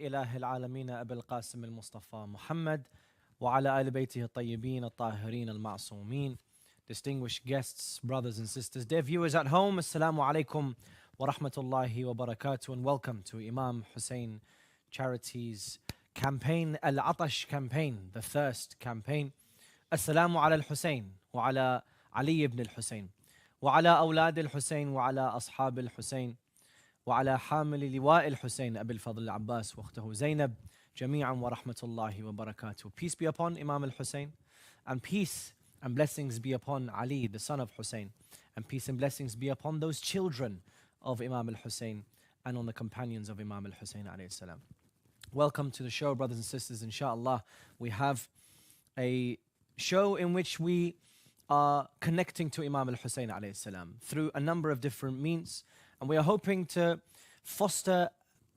إله العالمين أبي القاسم المصطفى محمد وعلى آل بيته الطيبين الطاهرين المعصومين. Distinguished guests, brothers and sisters, dear viewers at home, Assalamu alaikum wa rahmatullahi wa barakatuh, and welcome to Imam Hussein Charities campaign, Al-Atash campaign, the thirst campaign. Assalamu ala al-Hussein wa ala Ali ibn al-Hussein wa ala awlad al-Hussein wa ala ashab al-Hussein وعلى حامل لواء الحسين أبي الفضل العباس واخته زينب جميعا ورحمة الله وبركاته. Peace be upon Imam al-Hussein, and peace and blessings be upon Ali, the son of Hussein, and peace and blessings be upon those children of Imam al-Hussein and on the companions of Imam al-Hussein alayhi salam. Welcome to the show, brothers and sisters. Inshallah, we have a show in which we are connecting to Imam al-Hussein alayhi salam through a number of different means. And we are hoping to foster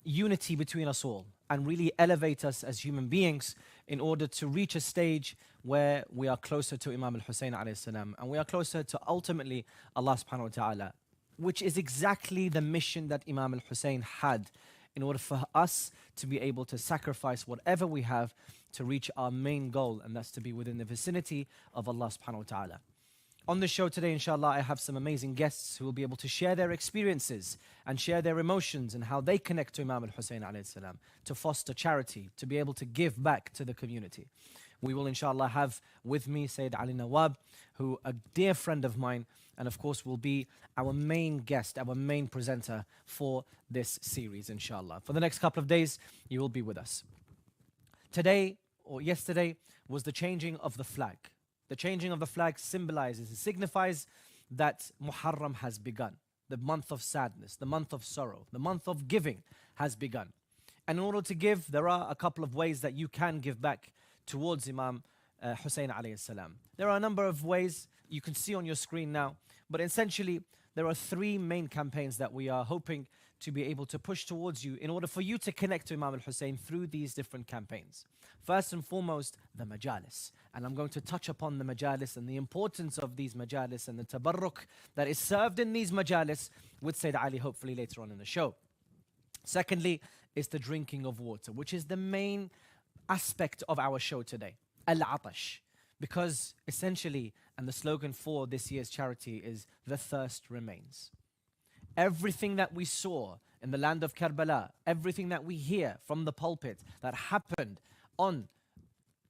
unity between us all and really elevate us as human beings in order to reach a stage where we are closer to Imam al-Hussein alayhi salam, and we are closer to ultimately Allah subhanahu wa ta'ala, which is exactly the mission that Imam al-Hussein had in order for us to be able to sacrifice whatever we have to reach our main goal, and that's to be within the vicinity of Allah subhanahu wa ta'ala. On the show today, inshallah, I have some amazing guests who will be able to share their experiences and share their emotions and how they connect to Imam al-Hussein alayhi salam, to foster charity, to be able to give back to the community. We will, inshallah, have with me Sayyid Ali Nawab, who a dear friend of mine, and of course will be our main guest, our main presenter for this series, inshallah. For the next couple of days, you will be with us. Today, or yesterday, was the changing of the flag. The changing of the flag symbolizes, it signifies that Muharram has begun. The month of sadness, the month of sorrow, the month of giving has begun. And in order to give, there are a couple of ways that you can give back towards Imam Hussein alayhi salam. There are a number of ways you can see on your screen now, but essentially there are three main campaigns that we are hoping to be able to push towards you in order for you to connect to Imam al-Hussein through these different campaigns. First and foremost, the Majalis. And I'm going to touch upon the Majalis and the importance of these Majalis and the tabarruk that is served in these Majalis with Sayyid Ali hopefully later on in the show. Secondly, is the drinking of water, which is the main aspect of our show today, al-Atash. Because essentially, and the slogan for this year's charity is, the thirst remains. Everything that we saw in the land of Karbala, everything that we hear from the pulpit that happened on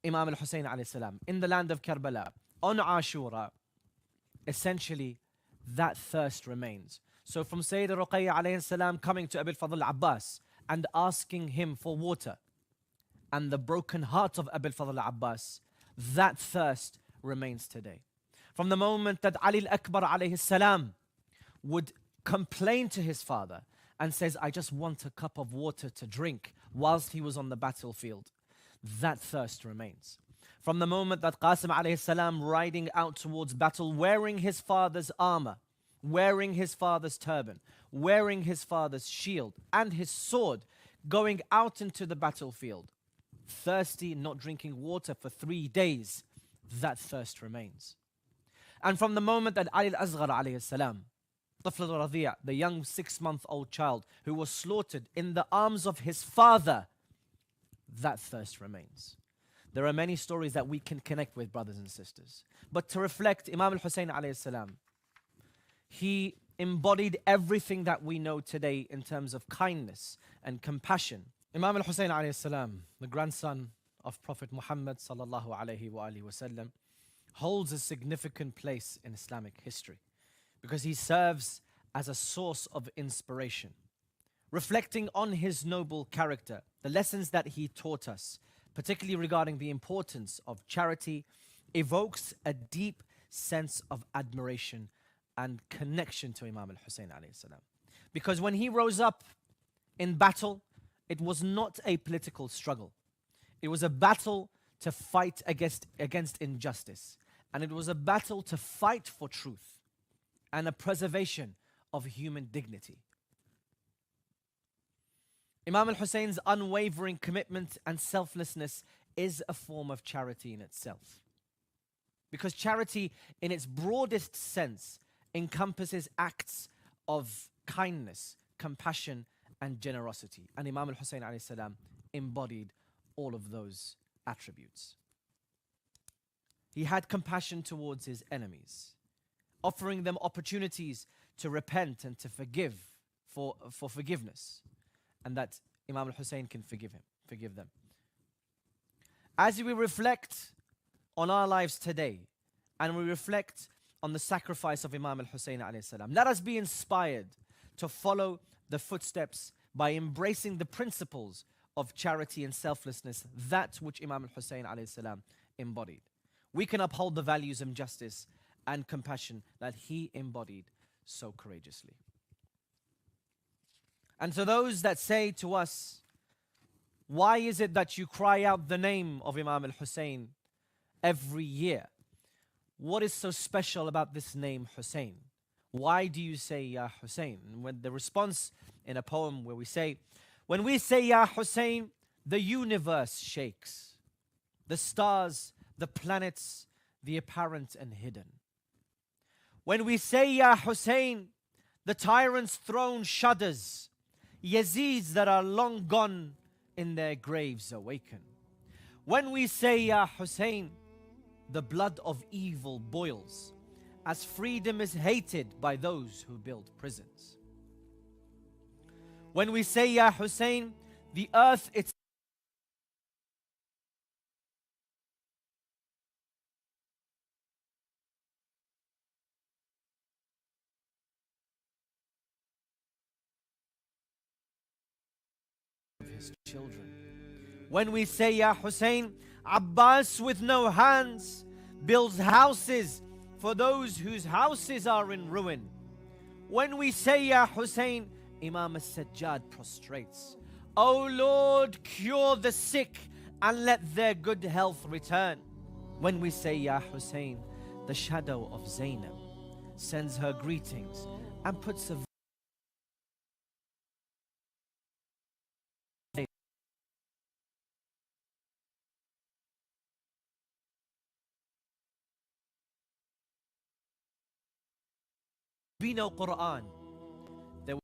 Imam al-Hussein alayhi salam, in the land of Karbala, on Ashura, essentially that thirst remains. So from Sayyid Ruqayya alayhi salam coming to Abil Fadl Abbas and asking him for water, and the broken heart of Abil Fadl Abbas, that thirst remains today. From the moment that Ali al-Akbar alayhi salam would complain to his father and says, I just want a cup of water to drink whilst he was on the battlefield, that thirst remains. From the moment that Qasim alayhi salam riding out towards battle, wearing his father's armor, wearing his father's turban, wearing his father's shield and his sword, going out into the battlefield, thirsty, not drinking water for 3 days, that thirst remains. And from the moment that Ali al-Asghar alayhi salam, Tafl al-Radhi', the young 6-month-old child who was slaughtered in the arms of his father, that thirst remains. There are many stories that we can connect with, brothers and sisters. But to reflect, Imam al-Hussein alayhi salam, he embodied everything that we know today in terms of kindness and compassion. Imam al-Hussein alayhi salam, the grandson of Prophet Muhammad sallallahu alayhi wa alihi wasallam, holds a significant place in Islamic history because he serves as a source of inspiration. Reflecting on his noble character, the lessons that he taught us, particularly regarding the importance of charity, evokes a deep sense of admiration and connection to Imam al-Hussein alayhi salam. Because when he rose up in battle, it was not a political struggle. It was a battle to fight against injustice. And it was a battle to fight for truth and a preservation of human dignity. Imam al-Hussein's unwavering commitment and selflessness is a form of charity in itself. Because charity, in its broadest sense, encompasses acts of kindness, compassion, and generosity. And Imam al-Hussein alayhi salam embodied all of those attributes. He had compassion towards his enemies, offering them opportunities to repent and to forgive for forgiveness, and that Imam Hussein can forgive them. As we reflect on our lives today, and we reflect on the sacrifice of Imam Hussein alayhi salam, let us be inspired to follow the footsteps by embracing the principles of charity and selflessness, that which Imam Hussein alayhi salam embodied. We can uphold the values of justice and compassion that he embodied so courageously. And to those that say to us, why is it that you cry out the name of Imam al-Hussein every year? What is so special about this name Hussein? Why do you say Ya Hussein? And when the response in a poem where we say, when we say Ya Hussein, the universe shakes. The stars, the planets, the apparent and hidden. When we say Ya Hussein, the tyrant's throne shudders. Yazids that are long gone in their graves awaken. When we say Ya Hussein, the blood of evil boils, as freedom is hated by those who build prisons. When we say Ya Hussein, the earth itself of his children. When we say Ya Hussein, Abbas with no hands builds houses for those whose houses are in ruin. When we say Ya Hussein, Imam al-Sajjad prostrates. O Lord, cure the sick and let their good health return. When we say Ya Hussein, the shadow of Zainab sends her greetings and puts a be no Quran. There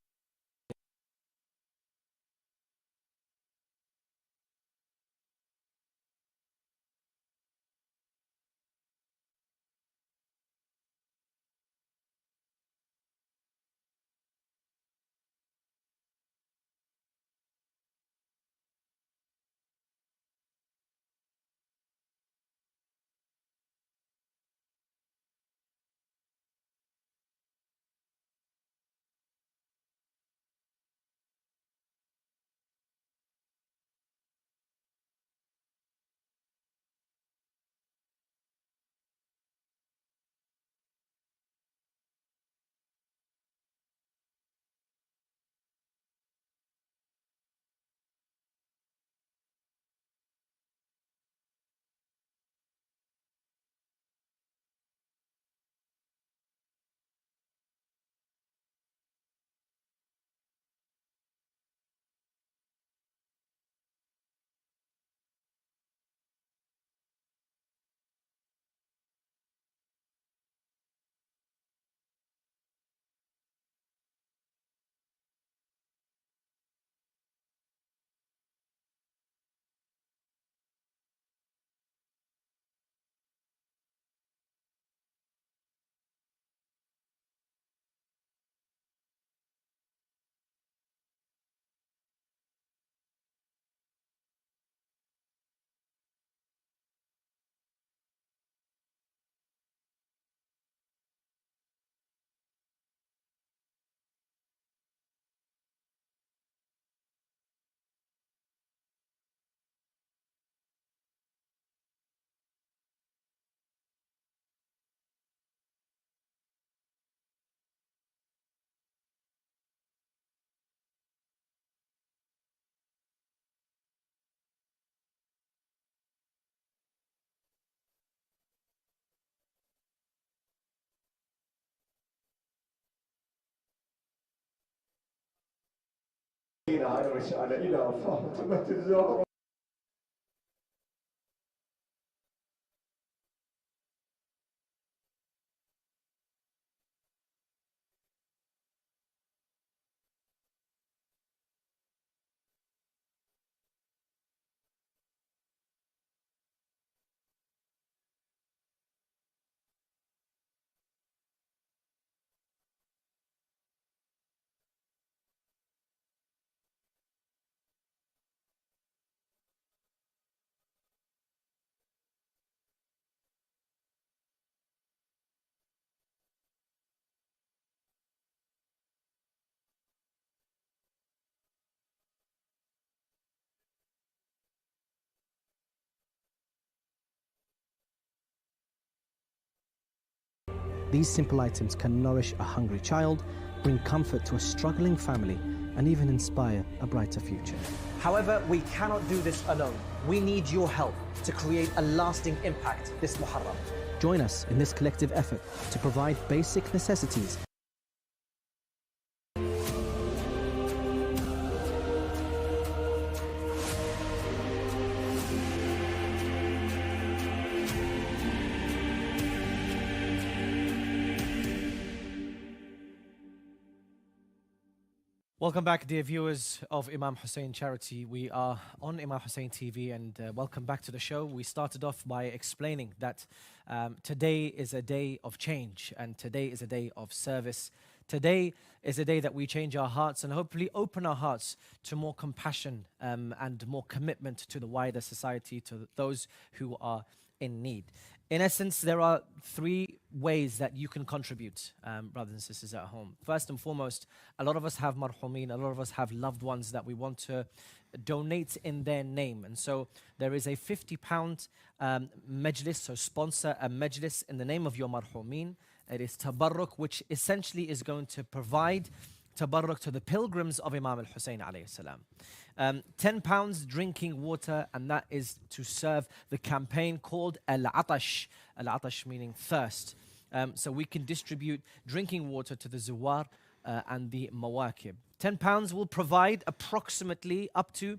إلى فاطمة الزهراء. These simple items can nourish a hungry child, bring comfort to a struggling family, and even inspire a brighter future. However, we cannot do this alone. We need your help to create a lasting impact this Muharram. Join us in this collective effort to provide basic necessities. Welcome back, dear viewers of Imam Hussein Charity. We are on Imam Hussein TV, and welcome back to the show. We started off by explaining that today is a day of change, and today is a day of service. Today is a day that we change our hearts and hopefully open our hearts to more compassion and more commitment to the wider society, to those who are in need. In essence, there are three ways that you can contribute, brothers and sisters at home. First and foremost, a lot of us have marhumin, a lot of us have loved ones that we want to donate in their name. And so there is a £50 Majalis, so sponsor a Majalis in the name of your marhumin. It is tabarruk, which essentially is going to provide tabarruk to the pilgrims of Imam Hussein alayhi salam. £10 drinking water, and that is to serve the campaign called al-Atash. Al-Atash meaning thirst. So we can distribute drinking water to the Zuwar and the Mawakib. £10 will provide approximately up to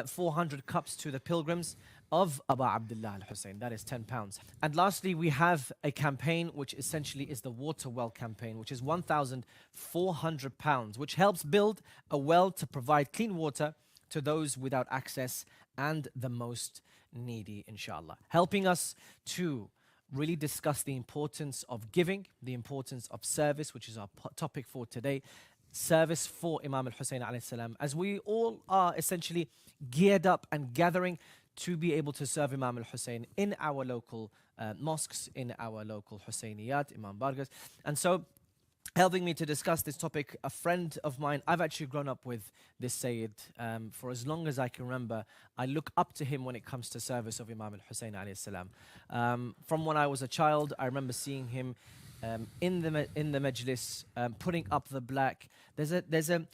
400 cups to the pilgrims of Abu Abdullah al-Hussein. That is £10. And lastly, we have a campaign which essentially is the water well campaign, which is £1,400, which helps build a well to provide clean water to those without access and the most needy, inshallah. Helping us to really discuss the importance of giving, the importance of service, which is our topic for today. Service for Imam al-Hussein alayhi salam, as we all are essentially geared up and gathering to be able to serve Imam al-Hussein in our local mosques, in our local Husseyniyat, Imam Bargas. And so, helping me to discuss this topic, a friend of mine. I've actually grown up with this Sayyid for as long as I can remember. I look up to him when it comes to service of Imam al-Hussein alayhi salam. From when I was a child, I remember seeing him in the Majlis, putting up the black. There's a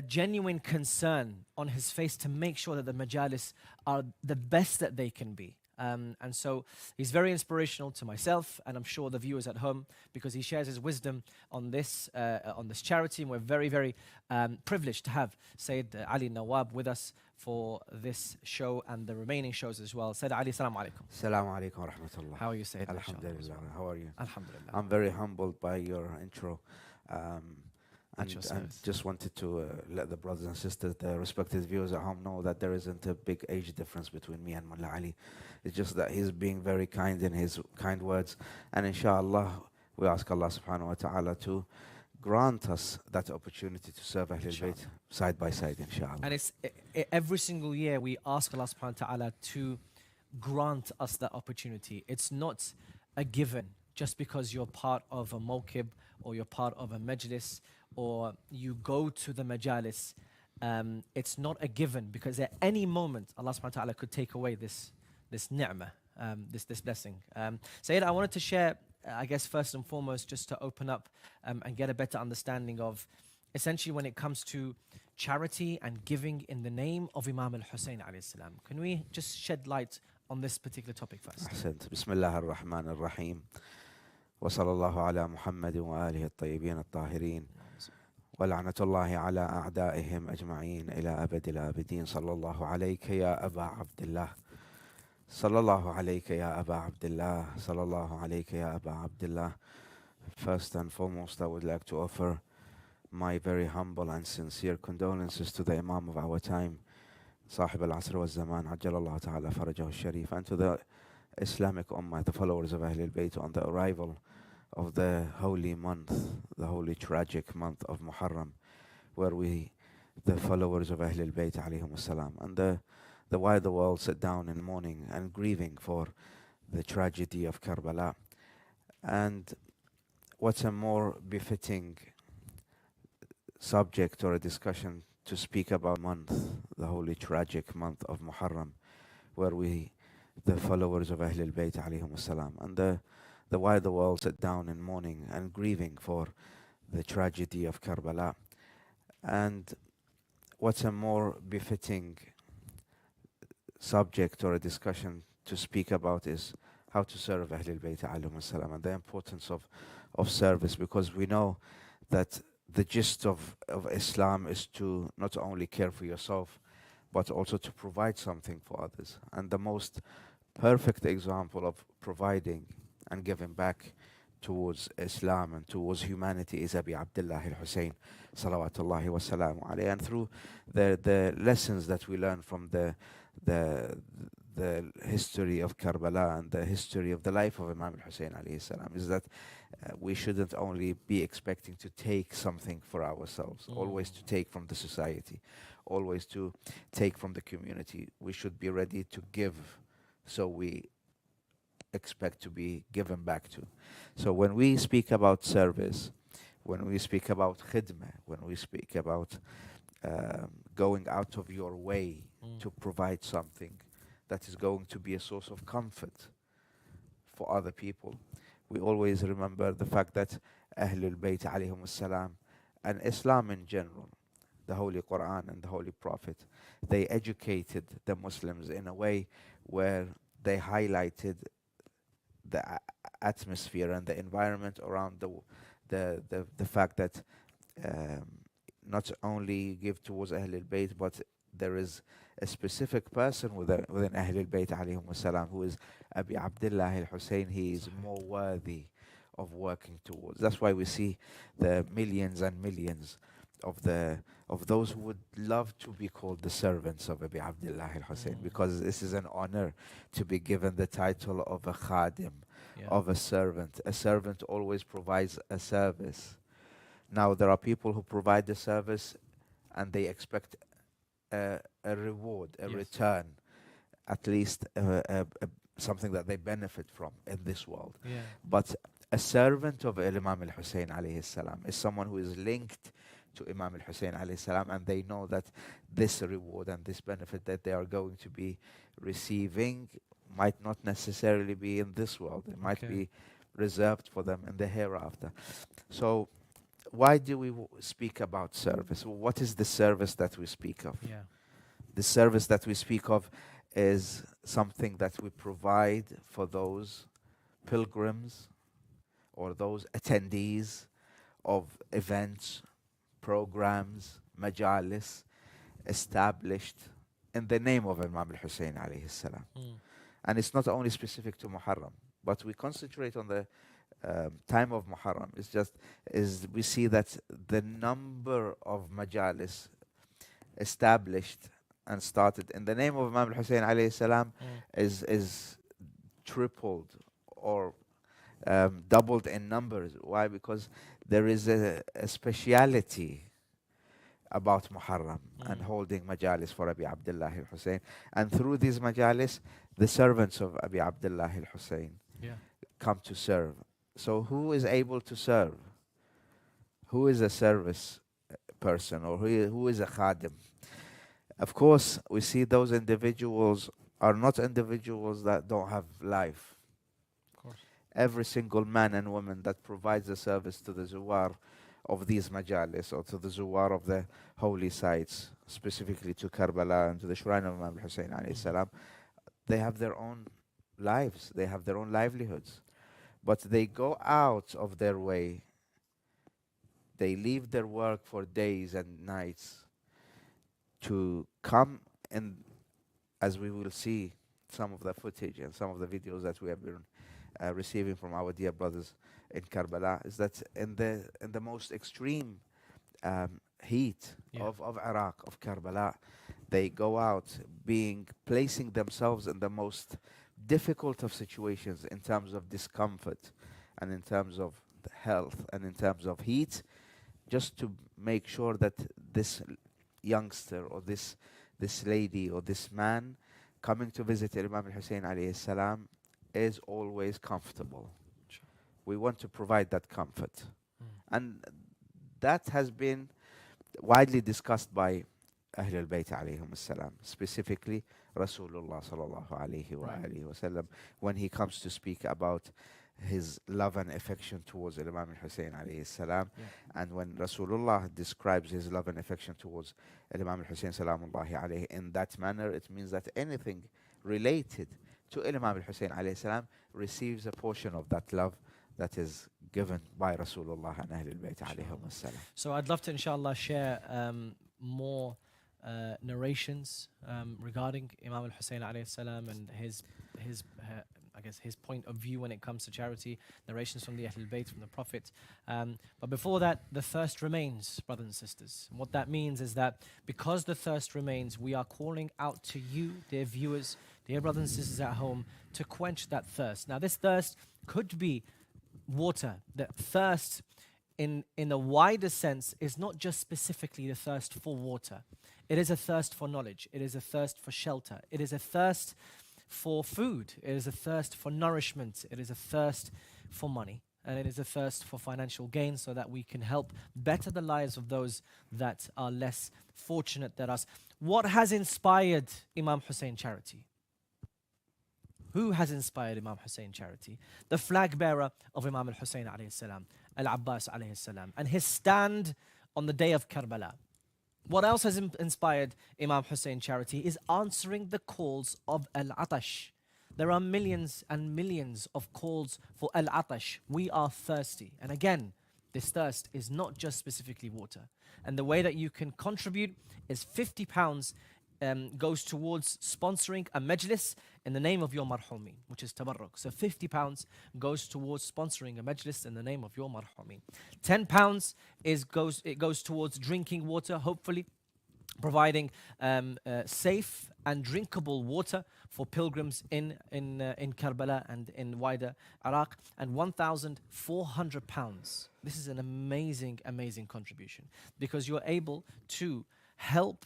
genuine concern on his face to make sure that the Majalis are the best that they can be. And so he's very inspirational to myself, and I'm sure the viewers at home, because he shares his wisdom on this charity. And we're very, very privileged to have Sayyid Ali Nawab with us for this show and the remaining shows as well. Sayyid Ali, assalamu alaikum. Assalamu alaikum wa rahmatullah. How are you, Sayyid? Alhamdulillah. How are you? Alhamdulillah. I'm very humbled by your intro. And just wanted to let the brothers and sisters, the respected viewers at home, know that there isn't a big age difference between me and Mullah Ali. It's just that he's being very kind in his kind words. And inshallah, we ask Allah subhanahu wa ta'ala to grant us that opportunity to serve Ahlul Bayt side by side, inshallah. And it's every single year we ask Allah subhanahu wa ta'ala to grant us that opportunity. It's not a given just because you're part of a mawkib or you're part of a majlis or you go to the majalis. It's not a given, because at any moment Allah subhanahu wa ta'ala could take away this ni'mah, this blessing. Sayyid, I wanted to share, I guess first and foremost, just to open up and get a better understanding of essentially when it comes to charity and giving in the name of Imam al-Hussein alayhi salam. Can we just shed light on this particular topic first? أحسنت. بسم الله الرحمن الرحيم وصلى الله على محمد وآله الطيبين الطاهرين ولعنة الله على أعدائهم أجمعين إلى أبد الآبدين. صلى الله عليك يا أبا عبد الله. صلى الله عليك يا أبا عبد الله. صلى الله عليك يا أبا عبد الله. First and foremost, I would like to offer my very humble and sincere condolences to the Imam of our time, صاحب العصر والزمان عجل الله تعالى فرجه الشريف, and to the Islamic Ummah, the followers of Ahlul Bayt, on the arrival of the holy month, the holy tragic month of Muharram, where we, the followers of Ahlul Bayt alayhim salam, and the wider world sit down in mourning and grieving for the tragedy of Karbala. And what's a more befitting subject or a discussion to speak about month, the holy tragic month of Muharram, where we, the followers of Ahlul Bayt alayhim salam, and while the world sat down in mourning and grieving for the tragedy of Karbala. And what's a more befitting subject or a discussion to speak about is how to serve Ahlul Bayt alayhim salam, and the importance of service, because we know that the gist of Islam is to not only care for yourself, but also to provide something for others. And the most perfect example of providing and giving back towards Islam and towards humanity is Abi Abdullah al-Hussein, salawatullahi wa salamu alayhi. And through the lessons that we learn from the history of Karbala and the history of the life of Imam Hussein alayhi salam, is that we shouldn't only be expecting to take something for ourselves, always to take from the society, always to take from the community. We should be ready to give, so we expect to be given back to. So when we speak about service, when we speak about khidmah, when we speak about going out of your way to provide something that is going to be a source of comfort for other people, we always remember the fact that Ahlul Bayt alayhim salam and Islam in general, the Holy Quran and the Holy Prophet, they educated the Muslims in a way where they highlighted the atmosphere and the environment around the fact that not only give towards Ahlul Bayt, but there is a specific person within Ahlul Bayt alayhim salam who is Abi Abdullah al-Hussein. He is more worthy of working towards. That's why we see the millions and millions of those who would love to be called the servants of Abi Abdullah al-Hussein, because this is an honor to be given the title of a khadim, of a servant. A servant always provides a service. Now there are people who provide the service and they expect a reward, a return, at least something that they benefit from in this world. But a servant of Imam al-Hussein alayhi salam is someone who is linked to Imam al-Hussein alayhi salam, and they know that this reward and this benefit that they are going to be receiving might not necessarily be in this world. It might be reserved for them in the hereafter. So why do we speak about service? What is the service that we speak of? The service that we speak of is something that we provide for those pilgrims or those attendees of events, programs, majalis established in the name of Imam al-Hussein alayhi salam. And it's not only specific to Muharram, but we concentrate on the time of Muharram. We see that the number of majalis established and started in the name of Imam al-Hussein alayhi salam is tripled or doubled in numbers. Why? Because there is a speciality about Muharram and holding majalis for Abi Abdullah al-Hussein. And through these majalis, the servants of Abi Abdullah al-Hussein come to serve. So who is able to serve? Who is a service person, or who is a khadim? Of course, we see those individuals are not individuals that don't have life. Of course. Every single man and woman that provides a service to the zuwar of these majalis, or to the zuwar of the holy sites, specifically to Karbala and to the shrine of Imam Hussein alayhi salam, they have their own lives, they have their own livelihoods. But they go out of their way, they leave their work for days and nights to come, and as we will see some of the footage and some of the videos that we have been receiving from our dear brothers in Karbala, is that in the most extreme heat of Iraq, of Karbala, they go out placing themselves in the most difficult of situations in terms of discomfort and in terms of health and in terms of heat, just to make sure that this youngster or this lady or this man coming to visit Imam al-Hussein alayhi salam is always comfortable. We want to provide that comfort. And that has been widely discussed by Ahlul Bayt alayhim salam, specifically Rasulullah sallallahu alayhi wa alihi wa sallam, when he comes to speak about his love and affection towards Imam al-Hussein alayhi salam. Yeah. And when Rasulullah describes his love and affection towards Imam al-Hussein salamullahi alayhi in that manner, it means that anything related to Imam al-Hussein alayhi salam receives a portion of that love that is given by Rasulullah and Ahlul Bayt alayhim salam. So I'd love to, inshallah, share more narrations regarding Imam al-Hussein alayhi salam and his I guess his point of view when it comes to charity, narrations from the Ahlul Bayt, from the Prophet. But before that, the thirst remains, brothers and sisters. And what that means is that because the thirst remains, we are calling out to you, dear viewers, dear brothers and sisters at home, to quench that thirst. Now, this thirst could be water. The thirst in the wider sense is not just specifically the thirst for water. It is a thirst for knowledge. It is a thirst for shelter. It is a thirst for food. It is a thirst for nourishment. It is a thirst for money. And it is a thirst for financial gain so that we can help better the lives of those that are less fortunate than us. What has inspired Imam Hussein charity? Who has inspired Imam Hussein charity? The flag bearer of Imam al-Hussein alayhi salam, al-Abbas alayhi salam, and his stand on the day of Karbala. What else has inspired Imam Hussein charity is answering the calls of al-Atash. There are millions and millions of calls for al-Atash. We are thirsty. And again, this thirst is not just specifically water. And the way that you can contribute is £50 goes towards sponsoring a Majalis in the name of your marhumin, which is tabarruk. So £50 goes towards sponsoring a Majalis in the name of your marhumin. £10 goes towards drinking water, hopefully providing safe and drinkable water for pilgrims in Karbala and in wider Iraq, and £1,400. This is an amazing contribution because you're able to help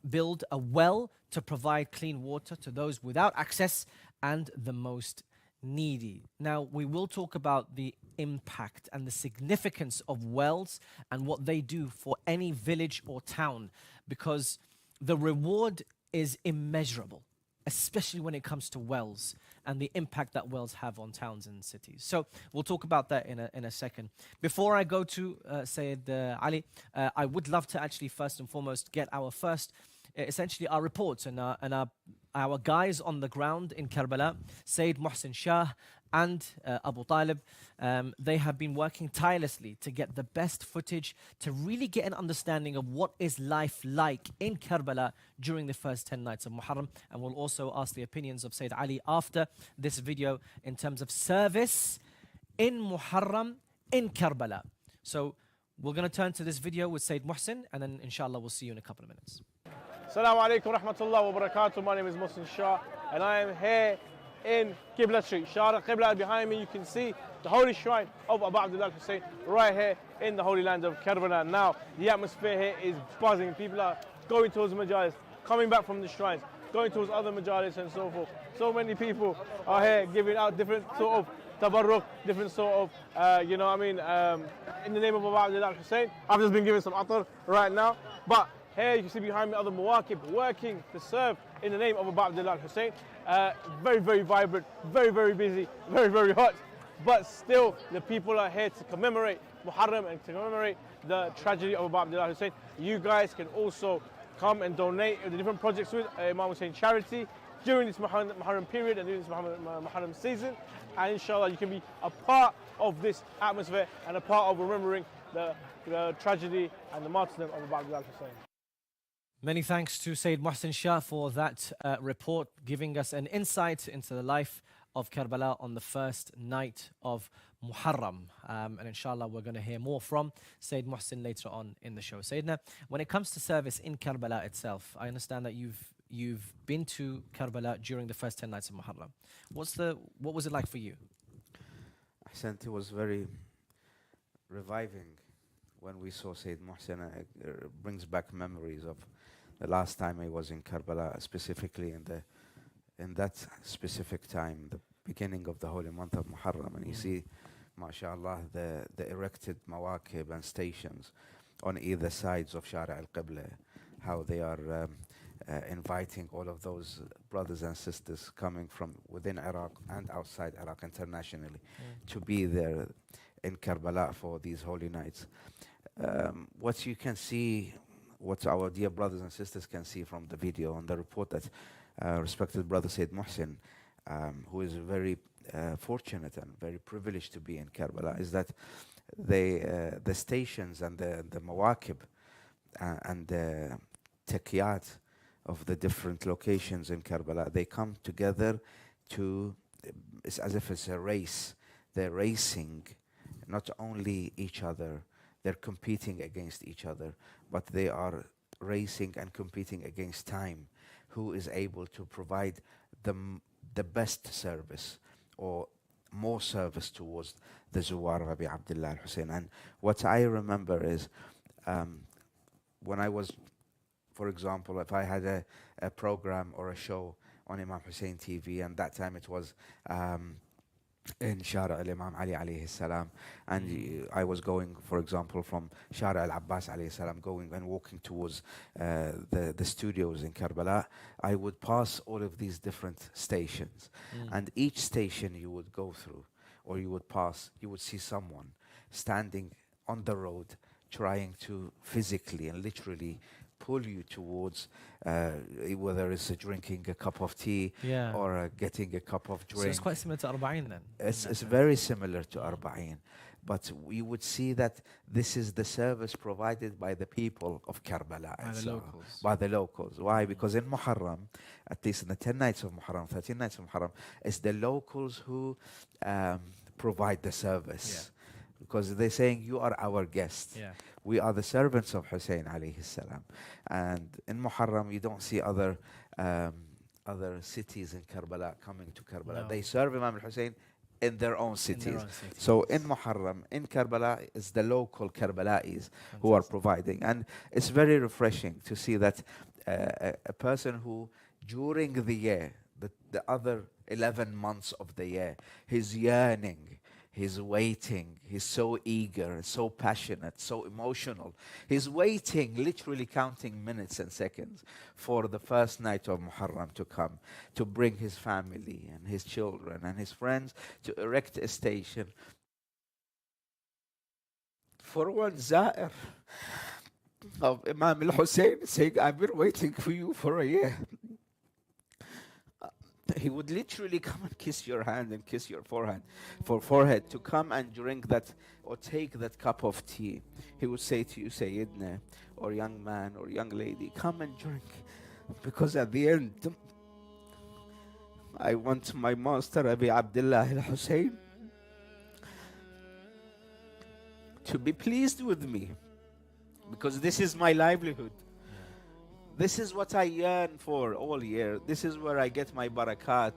build a well to provide clean water to those without access and the most needy. Now, we will talk about the impact and the significance of wells and what they do for any village or town, because the reward is immeasurable, especially when it comes to wells and the impact that wells have on towns and cities. So we'll talk about that in a second. Before I go to Sayyid Ali, I would love to actually first and foremost get our first, essentially our reports and our guys on the ground in Karbala, Sayyid Muhsin Shah and Abu Talib. They have been working tirelessly to get the best footage to really get an understanding of what is life like in Karbala during the first 10 nights of Muharram. And we'll also ask the opinions of Sayyid Ali after this video in terms of service in Muharram in Karbala. So we're going to turn to this video with Sayyid Muhsin, and then inshallah we'll see you in a couple of minutes. Assalamu alaikum rahmatullah wa barakatuh. My name is Muhsin Shah and I am here in Qibla Street, Shara Qibla. Behind me you can see the holy shrine of Abu Abdullah Hussein right here in the holy land of Karbala. Now the atmosphere here is buzzing. People are going towards Majalis, coming back from the shrines, going towards other Majalis and so forth. So many people are here giving out different sort of tabarruk, different sort of, in the name of Abu Abdullah Hussein. I've just been given some atar right now, but here you can see behind me other muwakib working to serve in the name of Abu Abdullah Hussein. Very vibrant, very busy, very hot. But still, the people are here to commemorate Muharram and to commemorate the tragedy of Abu Abdullah Hussein. You guys can also come and donate the different projects with Imam Hussein charity during this Muharram period and during this Muharram season. And inshallah, you can be a part of this atmosphere and a part of remembering the tragedy and the martyrdom of Abu Abdullah Hussein. Many thanks to Sayyid Muhsin Shah for that report, giving us an insight into the life of Karbala on the first night of Muharram. And inshallah, we're going to hear more from Sayyid Muhsin later on in the show. Sayyidina, when it comes to service in Karbala itself, I understand that you've been to Karbala during the first 10 nights of Muharram. What was it like for you? Ahsant, it was very reviving when we saw Sayyid Muhsin. It brings back memories of the last time I was in Karbala, specifically in that specific time, the beginning of the holy month of Muharram. And you see, mashallah, the erected mawakib and stations on either sides of Shara al-Qibla, how they are inviting all of those brothers and sisters coming from within Iraq and outside Iraq internationally to be there in Karbala for these holy nights. What you can see, what our dear brothers and sisters can see from the video and the report that respected brother Sayyid Muhsin, who is very fortunate and very privileged to be in Karbala, is that the stations and the mawakib and the taqiyat of the different locations in Karbala, they come together to, it's as if it's a race. They're racing not only each other, they're competing against each other, but they are racing and competing against time. Who is able to provide the best service or more service towards the Zuwar of Abi Abdullah al-Hussein. And what I remember is when I was, for example, if I had a program or a show on Imam Hussein TV, and that time it was in Shara al-Imam Ali alayhi salam, and I was going, for example, from Shara al-Abbas alayhi salam, going and walking towards the studios in Karbala, I would pass all of these different stations, and each station you would go through or you would pass, you would see someone standing on the road trying to physically and literally pull you towards whether it's drinking a cup of tea or getting a cup of drink. So it's quite similar to Arba'in then? It's very similar to Arba'in. But we would see that this is the service provided by the people of Karbala. By the locals. Why? Because in Muharram, at least in the 10 nights of Muharram, 13 nights of Muharram, it's the locals who provide the service. Because they're saying, you are our guests. We are the servants of Hussein alayhi salam. And in Muharram, you don't see other cities in Karbala coming to Karbala. They serve Imam al-Hussein in their own cities. So in Muharram, in Karbala, it's the local Karbalais who are providing. And it's very refreshing to see that a person who, during the year, the other 11 months of the year, he's yearning, he's waiting, he's so eager, so passionate, so emotional. He's waiting, literally counting minutes and seconds for the first night of Muharram to come, to bring his family and his children and his friends to erect a station for one Za'ir of Imam al-Hussein, saying, I've been waiting for you for a year. He would literally come and kiss your hand and kiss your forehead to come and drink that or take that cup of tea. He would say to you, Sayyidina, or young man or young lady, come and drink. Because at the end, I want my master, Abi Abdullah al-Hussein, to be pleased with me. Because this is my livelihood. This is what I yearn for all year. This is where I get my barakat.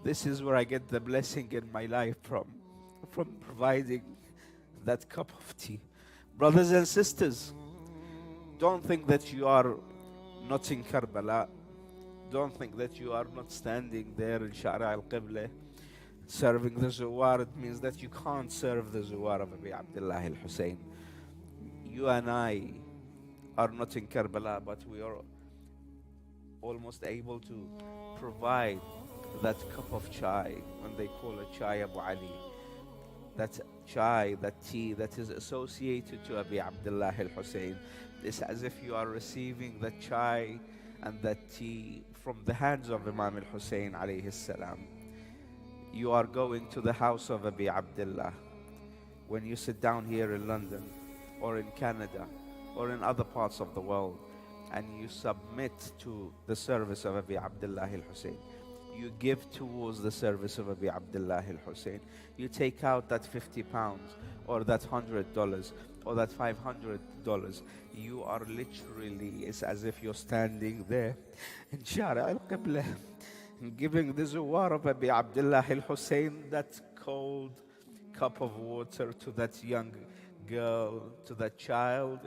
This is where I get the blessing in my life from providing that cup of tea. Brothers and sisters, don't think that you are not in Karbala. Don't think that you are not standing there in Shara al-Qibla serving the Zuwar. It means that you can't serve the Zuwar of Abi Abdullah al-Hussein. You and I are not in Karbala, but we are almost able to provide that cup of chai, when they call it chai Abu Ali, that chai, that tea that is associated to Abi Abdullah al-Hussein. It's as if you are receiving that chai and that tea from the hands of Imam al-Hussein alayhi salam. You are going to the house of Abi Abdullah. When you sit down here in London or in Canada or in other parts of the world, and you submit to the service of Abi Abdullah al-Hussein, you give towards the service of Abi Abdullah al-Hussein. You take out that £50 or that $100 or that $500. You are literally, it's as if you're standing there in Shara al-Qibla, giving the Zuwar of Abi Abdullah al-Hussein that cold cup of water to that young girl, to that child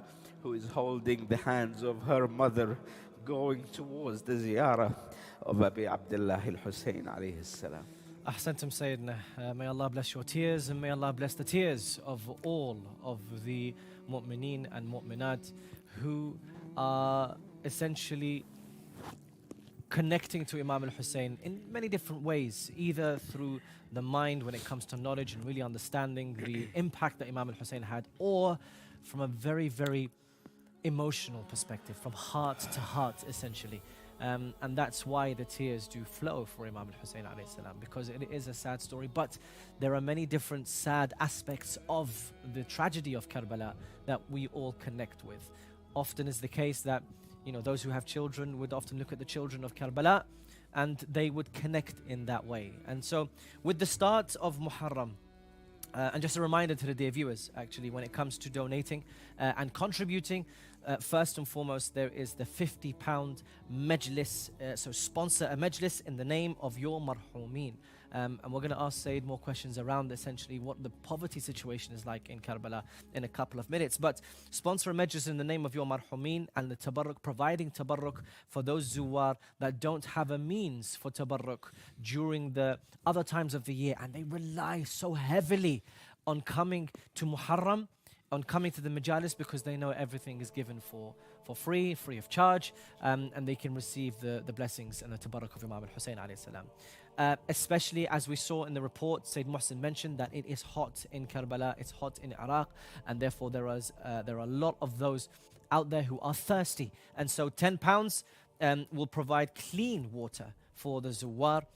who is holding the hands of her mother, going towards the ziyarah of Abi Abdullah al-Hussein alayhi salam. Ahsantum Sayyidina. May Allah bless your tears, and may Allah bless the tears of all of the mu'mineen and mu'minat who are essentially connecting to Imam al-Hussein in many different ways, either through the mind when it comes to knowledge and really understanding the impact that Imam al-Hussein had, or from a very, very emotional perspective, from heart to heart, essentially. And that's why the tears do flow for Imam al-Hussein alayhi salam, because it is a sad story, but there are many different sad aspects of the tragedy of Karbala that we all connect with. Often is the case that, you know, those who have children would often look at the children of Karbala and they would connect in that way. And so with the start of Muharram, and just a reminder to the dear viewers, actually, when it comes to donating and contributing, first and foremost, there is the £50 Majalis. So sponsor a Majalis in the name of your marhumeen. And we're going to ask Said more questions around essentially what the poverty situation is like in Karbala in a couple of minutes. But sponsor a Majlis in the name of your marhumeen, and the tabarruk, providing tabarruk for those zuwar that don't have a means for tabarruk during the other times of the year, and they rely so heavily on coming to Muharram, on coming to the Majalis, because they know everything is given for free of charge, and they can receive the blessings and the tabarruk of Imam al-Hussein alayhi salam. Especially as we saw in the report, Sayyid Muhsin mentioned that it is hot in Karbala, it's hot in Iraq, and therefore there are a lot of those out there who are thirsty. And so £10 will provide clean water for the zuwar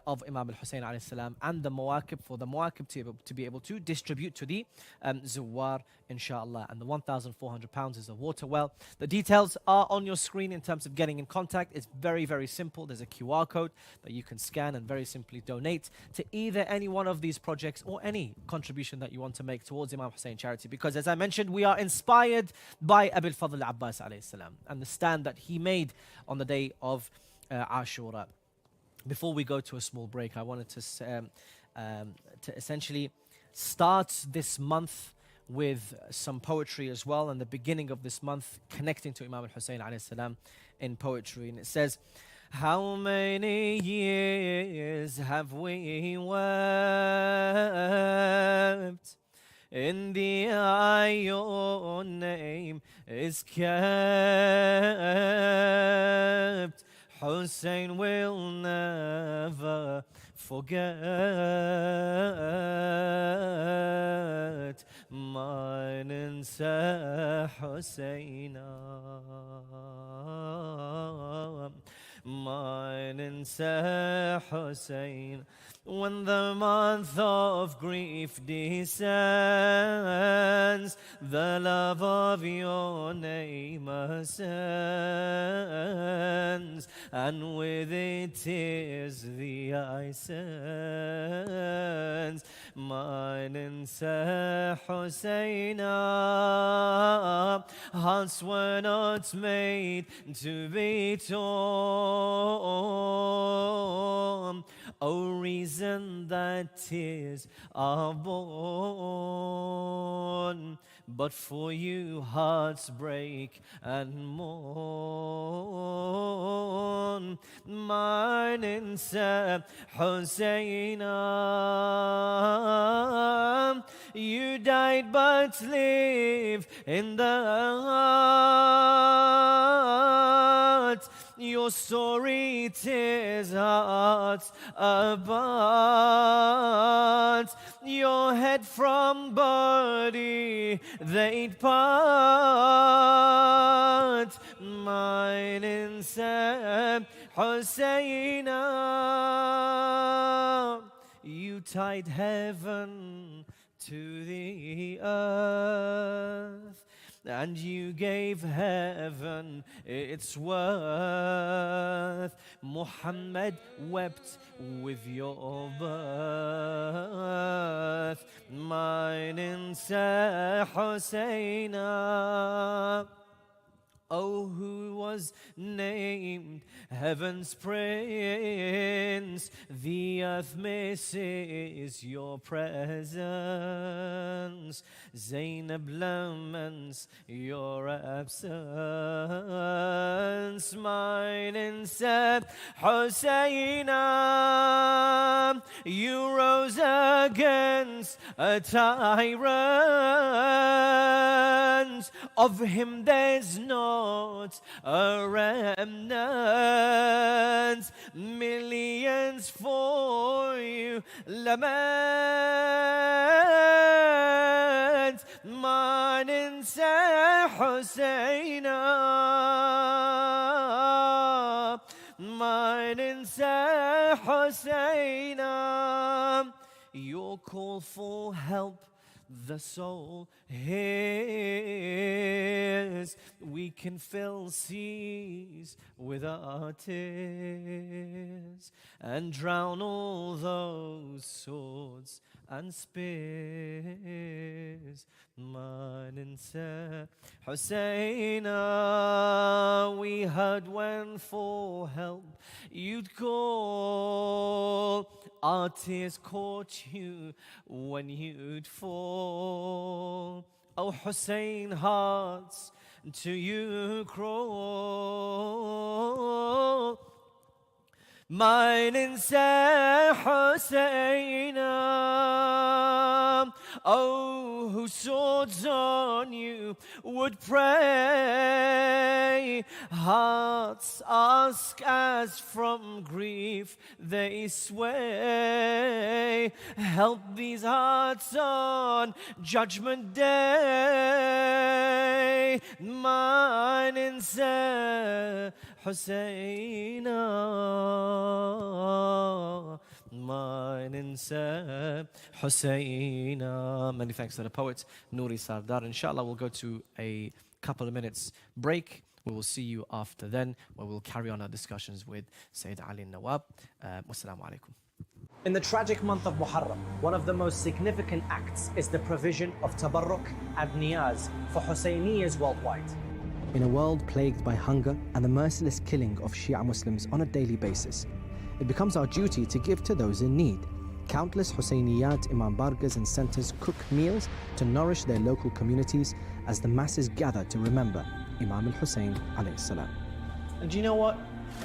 of Imam al-Hussein alayhi salam, and the mawakib, for the mawakib to be able to distribute to the zuwar, inshallah. And the £1,400 is a water well. The details are on your screen in terms of getting in contact. It's very, very simple. There's a QR code that you can scan and very simply donate to either any one of these projects or any contribution that you want to make towards Imam Hussein charity, because as I mentioned, we are inspired by Abil Fadl Abbas alayhi salam and the stand that he made on the day of Ashura. Before we go to a small break, I wanted to essentially start this month with some poetry as well, and the beginning of this month connecting to Imam al-Hussein alayhi salam in poetry. And it says, how many years have we wept in the eye your name is kept? Hussein will never forget. ما ننسى حسينا ما ننسى حسين. When the month of grief descends, the love of your name ascends, and with it tears the eye sends. ما ننسى حسينا. Hearts were not made to be torn. O reason that tears are born, but for you hearts break and mourn. ما ننسى حسينا. You died but live in the heart. Your story tears hearts apart. Your head from body they'd part. Mine inside Husseina. You tied heaven to the earth, and you gave heaven its worth. Muhammad wept with your birth. Mine inside Husseina. Oh, who was named heaven's prince? The earth misses your presence. Zainab laments your absence. Mine inside Husseina. You rose against a tyrant. Of him there's no not a remnant. Millions for you lament. ما ننسى حسينا ما ننسى حسينا. Your call for help the soul hears. We can fill seas with our tears and drown all those swords and spears. ما ننسى حسينا. We heard when for help you'd call. Our tears caught you when you'd fall. Oh Hussein, hearts to you crawl. ما ننسى حسينا. Oh, whose swords on you would pray. Hearts ask as from grief they sway. Help these hearts on Judgment Day. ما ننسى حسينا. ما ننسى حسينا. Many thanks to the poet Nouri Sardar. Inshallah, we'll go to a couple of minutes break. We will see you after then, where we'll carry on our discussions with Sayyid Ali Nawab. Wassalamu alaikum. In the tragic month of Muharram, one of the most significant acts is the provision of tabarruk and niyaz for Husseyniyas worldwide. In a world plagued by hunger and the merciless killing of Shia Muslims on a daily basis, it becomes our duty to give to those in need. Countless Husseyniyat Imam Bargas and centers cook meals to nourish their local communities as the masses gather to remember Imam al-Hussein alayhi salam. And do you know what?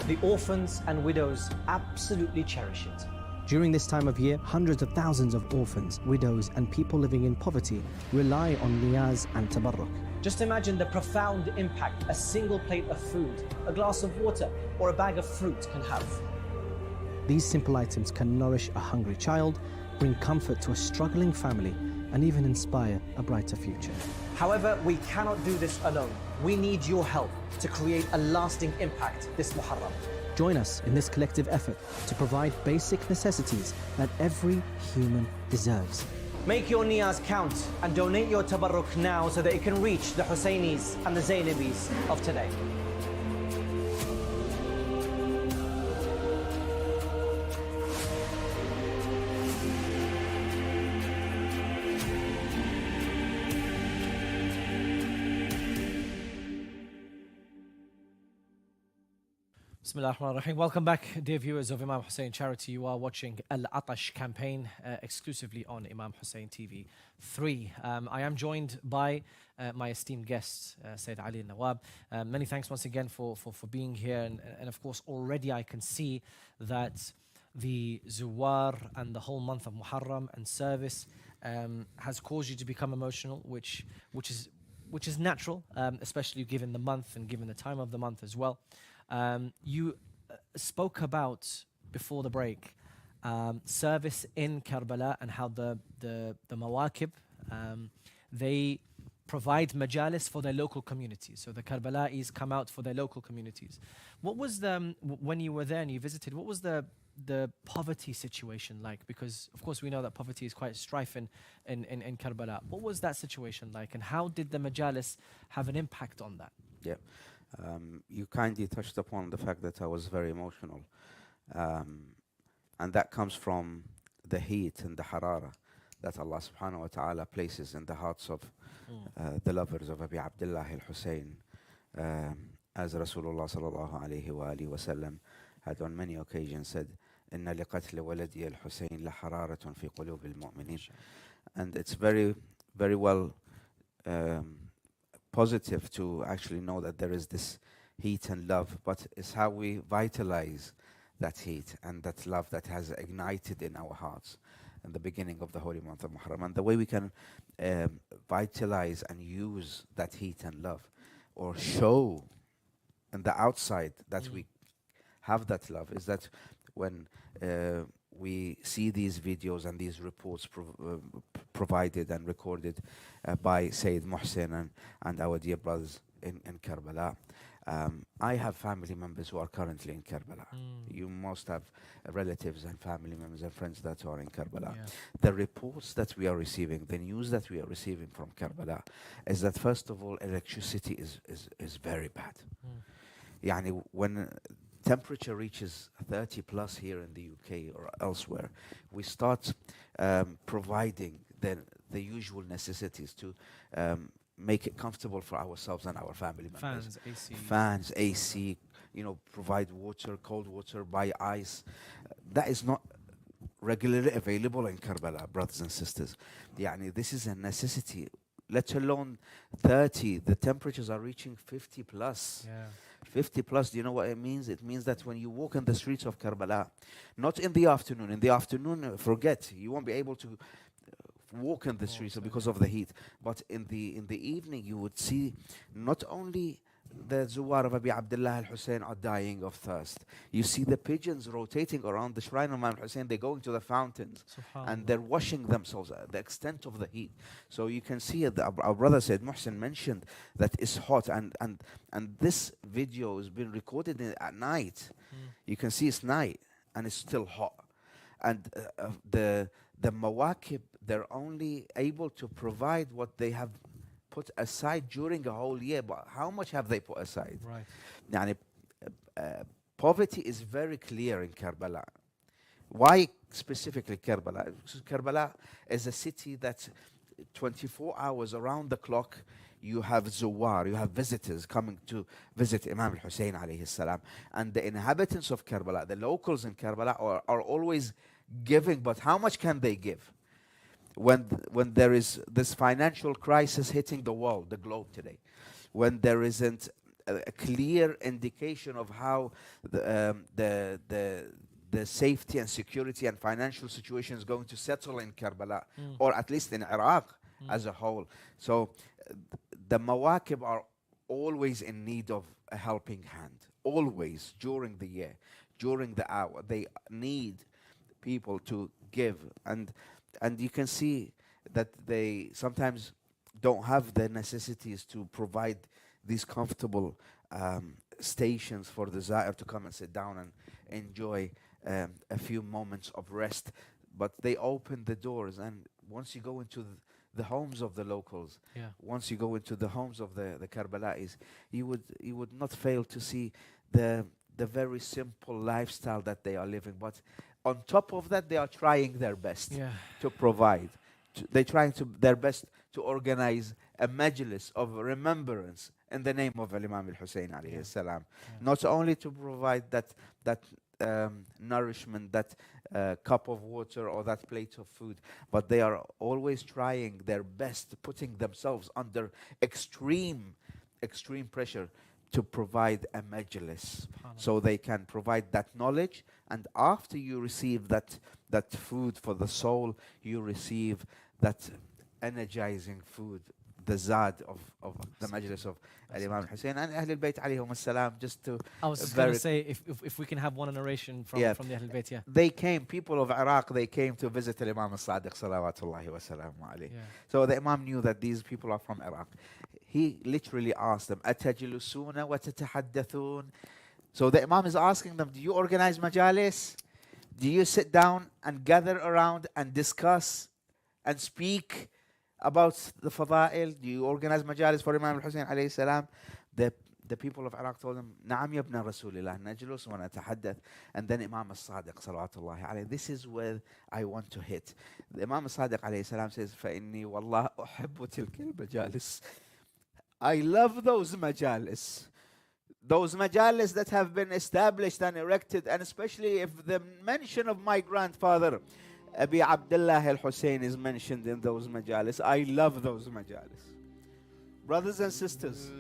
The orphans and widows absolutely cherish it. During this time of year, hundreds of thousands of orphans, widows and people living in poverty rely on niyaz and tabarruk. Just imagine the profound impact a single plate of food, a glass of water or a bag of fruit can have. These simple items can nourish a hungry child, bring comfort to a struggling family, and even inspire a brighter future. However, we cannot do this alone. We need your help to create a lasting impact this Muharram. Join us in this collective effort to provide basic necessities that every human deserves. Make your niyaz count and donate your tabarruk now so that it can reach the Husseinis and the Zainabis of today. Bismillah ar-Rahman ar-Rahim. Welcome back, dear viewers of Imam Hussein Charity. You are watching Atash campaign exclusively on Imam Hussein TV 3. I am joined by my esteemed guest, Sayyid Ali Nawab. Many thanks once again for being here. And of course, already I can see that the Zuwar and the whole month of Muharram and service has caused you to become emotional, which is natural, especially given the month and given the time of the month as well. You spoke about, before the break, service in Karbala and how the Mawakib, they provide Majalis for their local communities. So the Karbalais come out for their local communities. What was when you were there and you visited, what was the poverty situation like? Because, of course, we know that poverty is quite strife in Karbala. What was that situation like, and how did the Majalis have an impact on that? Yeah. You kindly touched upon the fact that I was very emotional. And that comes from the heat and the harara that Allah subhanahu wa ta'ala places in the hearts of the lovers of Abi Abdullah al-Hussein. As Rasulullah sallallahu alayhi wa alihi wa sallam had on many occasions said, إِنَّ لِقَتْلِ وَلَدِيَ الْحُسَيْنِ لَحَرَارَةٌ فِي قُلُوبِ الْمُؤْمِنِينَ. And it's very, very well positive to actually know that there is this heat and love, but it's how we vitalize that heat and that love that has ignited in our hearts in the beginning of the holy month of Muharram, and the way we can vitalize and use that heat and love or show on the outside that we have that love is that when we see these videos and these reports provided and recorded by Sayyid Muhsin and our dear brothers in Karbala. I have family members who are currently in Karbala. You must have relatives and family members and friends that are in Karbala. Yeah. The reports that we are receiving, the news that we are receiving from Karbala is that first of all, electricity is very bad. Yani when temperature reaches 30 plus here in the UK or elsewhere, we start providing the usual necessities to make it comfortable for ourselves and our family members. Fans, AC, provide water, cold water, buy ice. That is not regularly available in Karbala, brothers and sisters. Yani, this is a necessity, let alone 30. The temperatures are reaching 50 plus. Yeah. 50 plus, do you know what it means? It means that when you walk in the streets of Karbala, not in the afternoon, forget, you won't be able to walk in the streets because of the heat. But in the evening, you would see not only the Zuwar of Abi Abdullah al-Hussein are dying of thirst. You see the pigeons rotating around the shrine of Imam Hussein. They're going to the fountains and they're washing themselves at the extent of the heat. So you can see it. Our brother Said Muhsin mentioned that it's hot, and this video has been recorded at night. You can see it's night and it's still hot. And the Mawakib, they're only able to provide what they have put aside during a whole year. But how much have they put aside? Right. Yani, poverty is very clear in Karbala. Why specifically Karbala? Because Karbala is a city that 24 hours around the clock you have zuwar, you have visitors coming to visit Imam Hussein alayhi salam. And the inhabitants of Karbala, the locals in Karbala are always giving, but how much can they give? When there is this financial crisis hitting the world, the globe today, when there isn't a clear indication of how the safety and security and financial situation is going to settle in Karbala, or at least in Iraq as a whole. So the Mawakib are always in need of a helping hand, always, during the year, during the hour. They need people to give, and you can see that they sometimes don't have the necessities to provide these comfortable stations for the Zair to come and sit down and enjoy a few moments of rest. But they open the doors, and once you go into the homes of the locals, once you go into the homes of the Karbalais, you would not fail to see the very simple lifestyle that they are living. But on top of that, they are trying their best to provide. They're trying their best to organize a Majalis of remembrance in the name of Imam Hussein alayhi salam. Not only to provide that nourishment, that cup of water or that plate of food, but they are always trying their best, putting themselves under extreme pressure to provide a Majalis, so they can provide that knowledge. And after you receive that food for the soul, you receive that energizing food, the zad of the Majalis of Imam Hussein and Ahlul Bayt alayhum salam. Just to I was just going to say, if we can have one narration from the Ahlul Bayt, They came, people of Iraq, they came to visit Imam al-Sadiq salawatullahi wa salamu alayhi. So the Imam knew that these people are from Iraq. He literally asked them, أَتَجْلُسُونَ وَتَتَحَدَّثُونَ. So the Imam is asking them, do you organize majalis? Do you sit down and gather around and discuss and speak about the fada'il? Do you organize majalis for Imam Hussein alayhi salam? The people of Iraq told him, نعم يا ابن رسول الله نجلس ونتحدث. And then Imam al-Sadiq salawatullahi alayhi, this is where I want to hit. The Imam al-Sadiq alayhi salam says, فإني والله أحب تلك المجالس. I love those majalis. Those majalis that have been established and erected, and especially if the mention of my grandfather, Abi Abdullah al-Hussein, is mentioned in those majalis. I love those majalis. Brothers and sisters,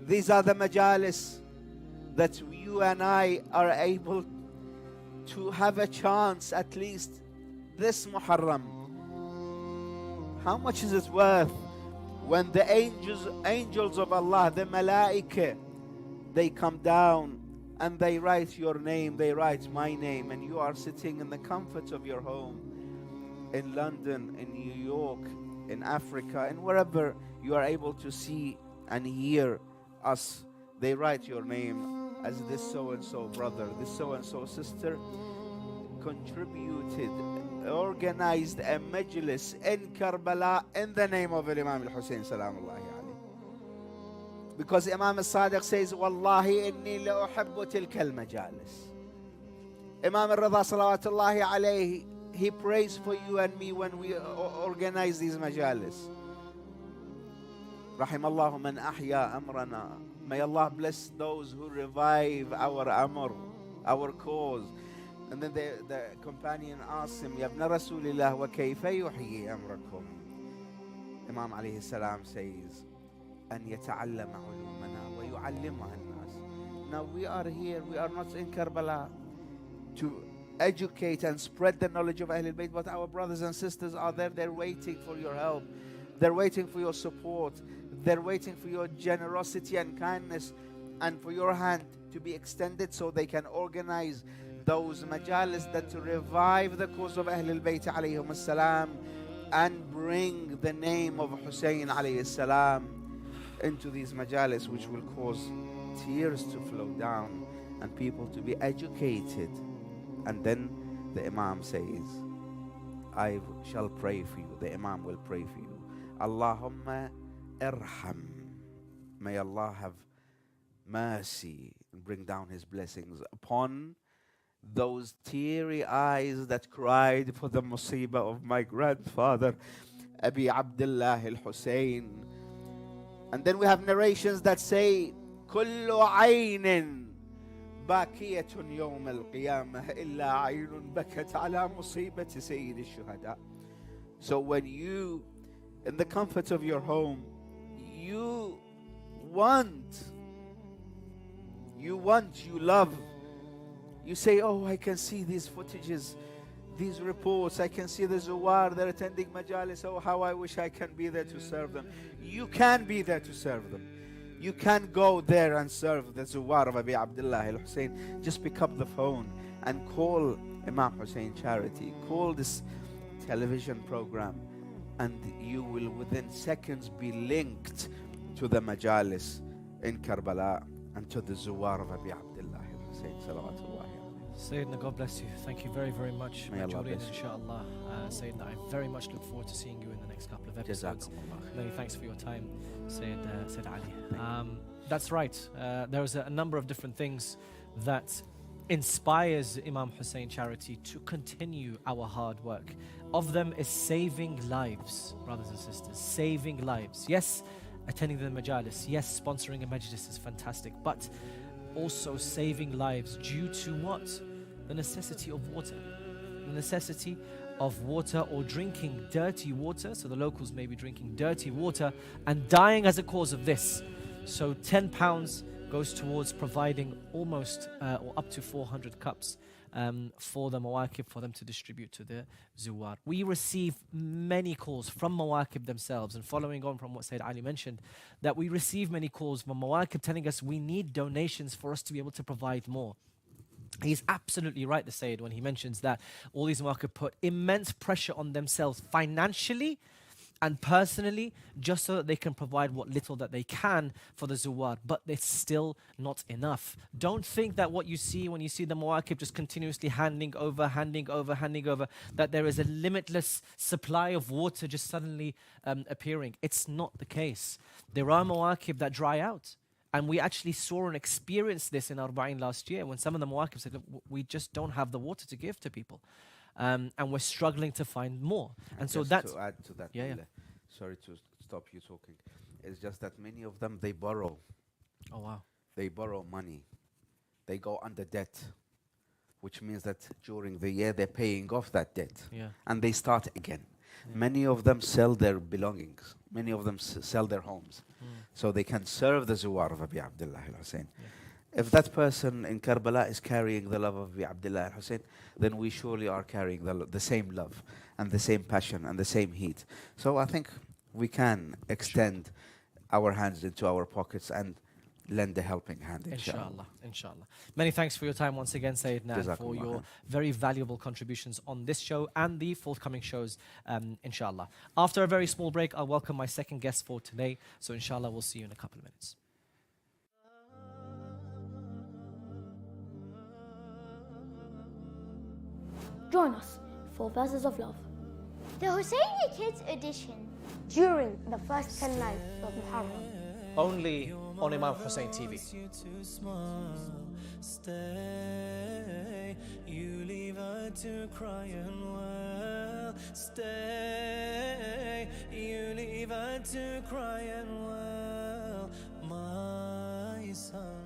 these are the majalis that you and I are able to have a chance, at least this Muharram. How much is it worth when the angels of Allah, the malaika, they come down and they write your name, they write my name, and you are sitting in the comfort of your home in London, in New York, in Africa, and wherever you are able to see and hear us, they write your name as this so-and-so brother, this so-and-so sister contributed, organized a Majalis in Karbala in the name of Imam Hussein salamullahi alayhi. Because Imam al-Sadiq says, Wallahi inni la uhibbu tilka al-majalis. Imam al-Rida salawatullahi alayhi, he prays for you and me when we organize these majalis. Rahimallahu man ahya amrana. May Allah bless those who revive our amr, our cause. And then the companion asks him, Ya ibn Rasulillah, wa kayfa yuhyi amrakum? Imam alayhi salam says, An yata'allama ulumana wa yu'allimuha an-nas. Now we are here, we are not in Karbala to educate and spread the knowledge of al-Bayt, but our brothers and sisters are there, they're waiting for your help. They're waiting for your support. They're waiting for your generosity and kindness and for your hand to be extended so they can organize those majalis that to revive the cause of al-Bayt alayhim as-salam and bring the name of Hussein alayhi salam into these majalis, which will cause tears to flow down and people to be educated. And then the Imam says, I shall pray for you. The Imam will pray for you. Allahumma irham. May Allah have mercy and bring down His blessings upon those teary eyes that cried for the musibah of my grandfather, Abi Abdullah al-Hussein. And then we have narrations that say, Kullu aynin باكية يوم القيامة إلا عين بكت على مصيبة سيد الشهداء. So when you, in the comfort of your home, you love, you say, oh, I can see these footages, these reports, I can see the Zuwar, they're attending Majalis, oh, how I wish I can be there to serve them. You can be there to serve them. You can go there and serve the Zuwar of Abi Abdullah al-Hussein. Just pick up the phone and call Imam Hussein Charity. Call this television program and you will within seconds be linked to the Majalis in Karbala and to the Zuwar of Abi Abdullah al-Hussein. Salawatullah. Sayyidina, God bless you. Thank you very, very much. May Allah bless you. Inshallah. Sayyidina, I very much look forward to seeing you in the next couple of episodes. Many thanks for your time, Sayyid Ali. That's right. There's a number of different things that inspires Imam Hussein Charity to continue our hard work. Of them is saving lives, brothers and sisters. Saving lives. Yes, attending the Majalis. Yes, sponsoring a Majalis is fantastic. But also saving lives due to what? The necessity of water. The necessity of water, or drinking dirty water. So the locals may be drinking dirty water and dying as a cause of this. So £10 goes towards providing almost or up to 400 cups for the Mawakib, for them to distribute to the Zuwar. We receive many calls from Mawakib themselves, and following on from what Sayyid Ali mentioned, that we receive many calls from Mawakib telling us we need donations for us to be able to provide more. He's absolutely right, the Sayyid, when he mentions that all these Mawakib put immense pressure on themselves financially and personally, just so that they can provide what little that they can for the Zuwar, but it's still not enough. Don't think that what you see when you see the Mawakib just continuously handing over, that there is a limitless supply of water just suddenly appearing. It's not the case. There are Mawakib that dry out. And we actually saw and experienced this in Arba'in last year, when some of the Mawakib said, look, we just don't have the water to give to people. And we're struggling to find more. And so that's... to add to that, yeah. Sorry to stop you talking. It's just that many of them, they borrow. Oh, wow. They borrow money. They go under debt, which means that during the year they're paying off that debt. Yeah. And they start again. Yeah. Many of them sell their belongings. Many of them sell their homes. So they can serve the Zuwar of Abi Abdullah al-Hussein. Yeah. If that person in Karbala is carrying the love of Abi Abdullah al-Hussein, then we surely are carrying the same love and the same passion and the same heat. So I think we can extend our hands into our pockets and lend a helping hand, inshallah. Inshallah, inshallah. Many thanks for your time once again, Sayyidina, and for Jazakumullah your khair. very valuable contributions on this show and the forthcoming shows, inshallah. After a very small break, I'll welcome my second guest for today. So inshallah, we'll see you in a couple of minutes. Join us for Verses of Love The Husseini Kids Edition. during the first 10 nights of Muharram. Only on Imam Hussein TV. Stay, you leave her to cry and well. Stay, you leave her to cry and well, my son.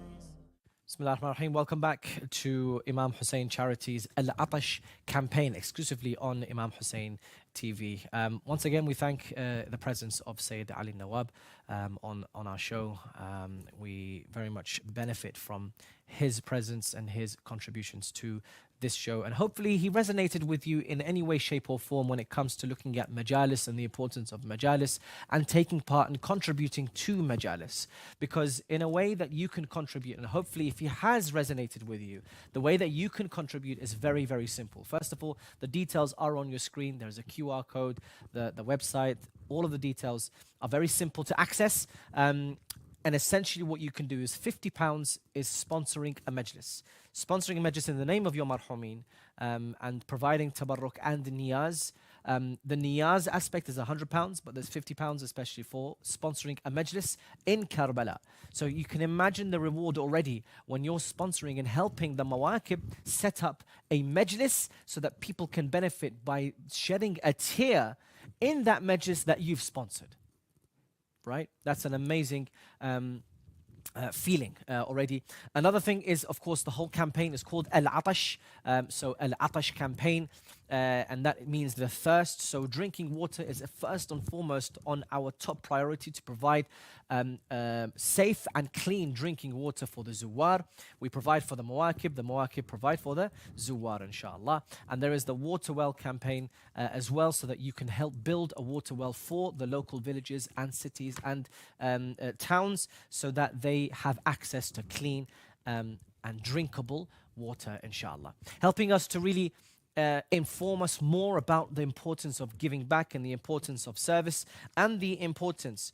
Bismillah ar-Rahman ar-Rahim. Welcome back to Imam Hussein Charities Al-Atash campaign, exclusively on Imam Hussein TV. Once again, we thank the presence of Sayyid Ali Nawab on our show. We very much benefit from his presence and his contributions to this show, and hopefully he resonated with you in any way, shape or form when it comes to looking at Majalis and the importance of Majalis and taking part and contributing to Majalis, because in a way that you can contribute, and hopefully if he has resonated with you, the way that you can contribute is very, very simple. First of all, the details are on your screen. There's a QR code, the website, all of the details are very simple to access. And essentially what you can do is £50 is sponsoring a majlis. Sponsoring a majlis in the name of your marhumin, and providing tabarruk and niyaz. The niyaz aspect is £100, but there's £50 especially for sponsoring a majlis in Karbala. So you can imagine the reward already when you're sponsoring and helping the mawakib set up a majlis so that people can benefit by shedding a tear in that majlis that you've sponsored. Right? That's an amazing feeling already. Another thing is, of course, the whole campaign is called Al-Atash. So Al-Atash campaign, and that means the thirst. So drinking water is first and foremost on our top priority, to provide safe and clean drinking water for the Zuwar. We provide for the Mawakib provide for the Zuwar, inshallah. And there is the water well campaign as well, so that you can help build a water well for the local villages and cities and towns, so that they have access to clean and drinkable water, inshallah. Helping us to really inform us more about the importance of giving back and the importance of service and the importance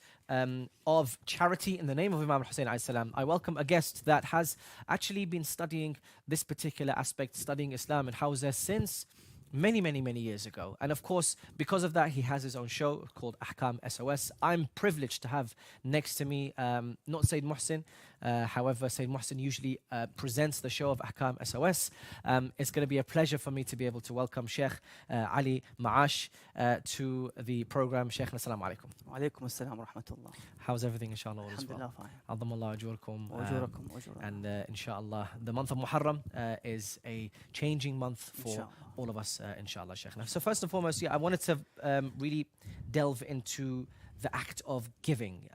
of charity in the name of Imam Hussein alayhi salam. I welcome a guest that has actually been studying this particular aspect, studying Islam and Hawza since many years ago. And of course, because of that, he has his own show called Ahkam SOS. I'm privileged to have next to me, not Sayyid Muhsin, however, Sayyid Muhsin usually presents the show of Ahkam SOS. It's going to be a pleasure for me to be able to welcome Sheikh Ali Ma'ash to the program. Sheikh, assalamu alaikum. Wa alaikum assalam wa rahmatullah. How's everything, inshallah? All is well. Alhamdulillah, fine. Alhamdulillah, ajurkum. Ujurakum. And inshallah, the month of Muharram is a changing month for Inshallah. all of us, inshallah, Shaykhna. So first and foremost, I wanted to really delve into the act of giving.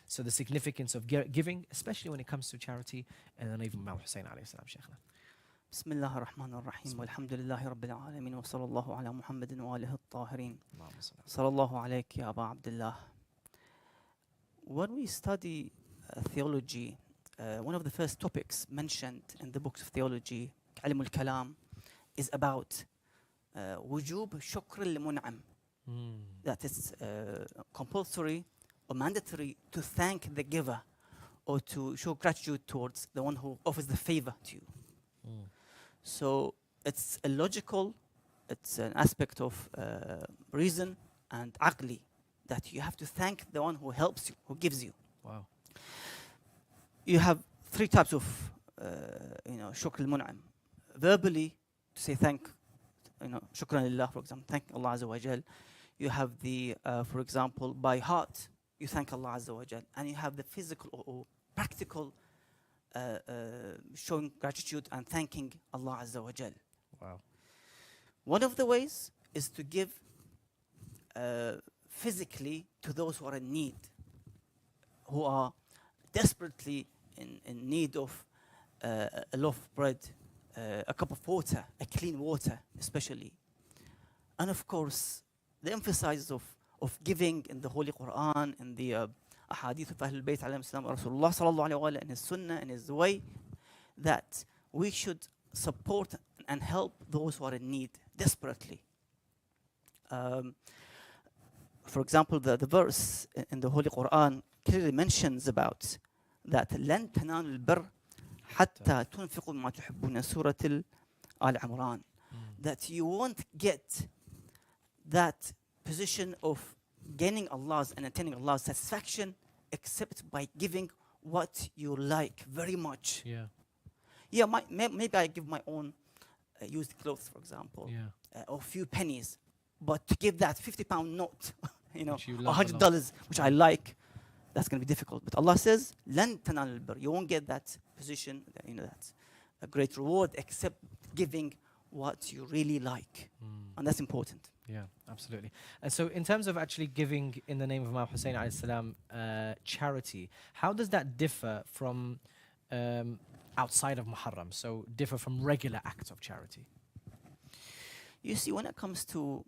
So the significance of giving, especially when it comes to charity, and then even Imam Hussein alayhi salam, Shaykhna. بسم الله الرحمن الرحيم والحمد لله رب العالمين وصلى الله على محمد وآله الطاهرين صلى الله عليك يا أبا عبد الله. When we study theology, one of the first topics mentioned in the books of theology, علم الكلام, is about وجوب شكر المنعم. That is compulsory or mandatory to thank the giver or to show gratitude towards the one who offers the favor to you. So it's a logical, it's an aspect of reason and aqli, that you have to thank the one who helps you, who gives you. Wow. You have three types of shukr al-mun'am. Verbally, to say thank, shukran lillah, for example, thank Allah Azza wa Jal. You have the, for example, by heart, you thank Allah Azza wa Jal. And you have the physical or practical showing gratitude and thanking Allah Azza wa Jal. Wow. One of the ways is to give physically to those who are in need, who are desperately in need of a loaf of bread, a cup of water, a clean water especially. And of course, the emphasis of of giving in the Holy Quran, in the ahadith of Ahlul Bayt alayhim salam, Rasulullah sallallahu alayhi wa sallam, in his sunnah, in his way, that we should support and help those who are in need desperately. For example, the verse in the Holy Quran clearly mentions about that لن تنالوا البر حتى تنفقوا مما تحبون, Surah Al-Imran, that you won't get that position of gaining Allah's and attaining Allah's satisfaction except by giving what you like very much. Yeah, maybe I give my own used clothes, for example, or a few pennies, but to give that £50 note, you know, $100, which I like, that's going to be difficult. But Allah says, لن تنالوا البر, you won't get that position, you know, that's a great reward except giving what you really like. And that's important. Yeah, absolutely. And so in terms of actually giving in the name of Imam Hussein alayhi salam, charity, how does that differ from outside of Muharram? So differ from regular acts of charity? You see, when it comes to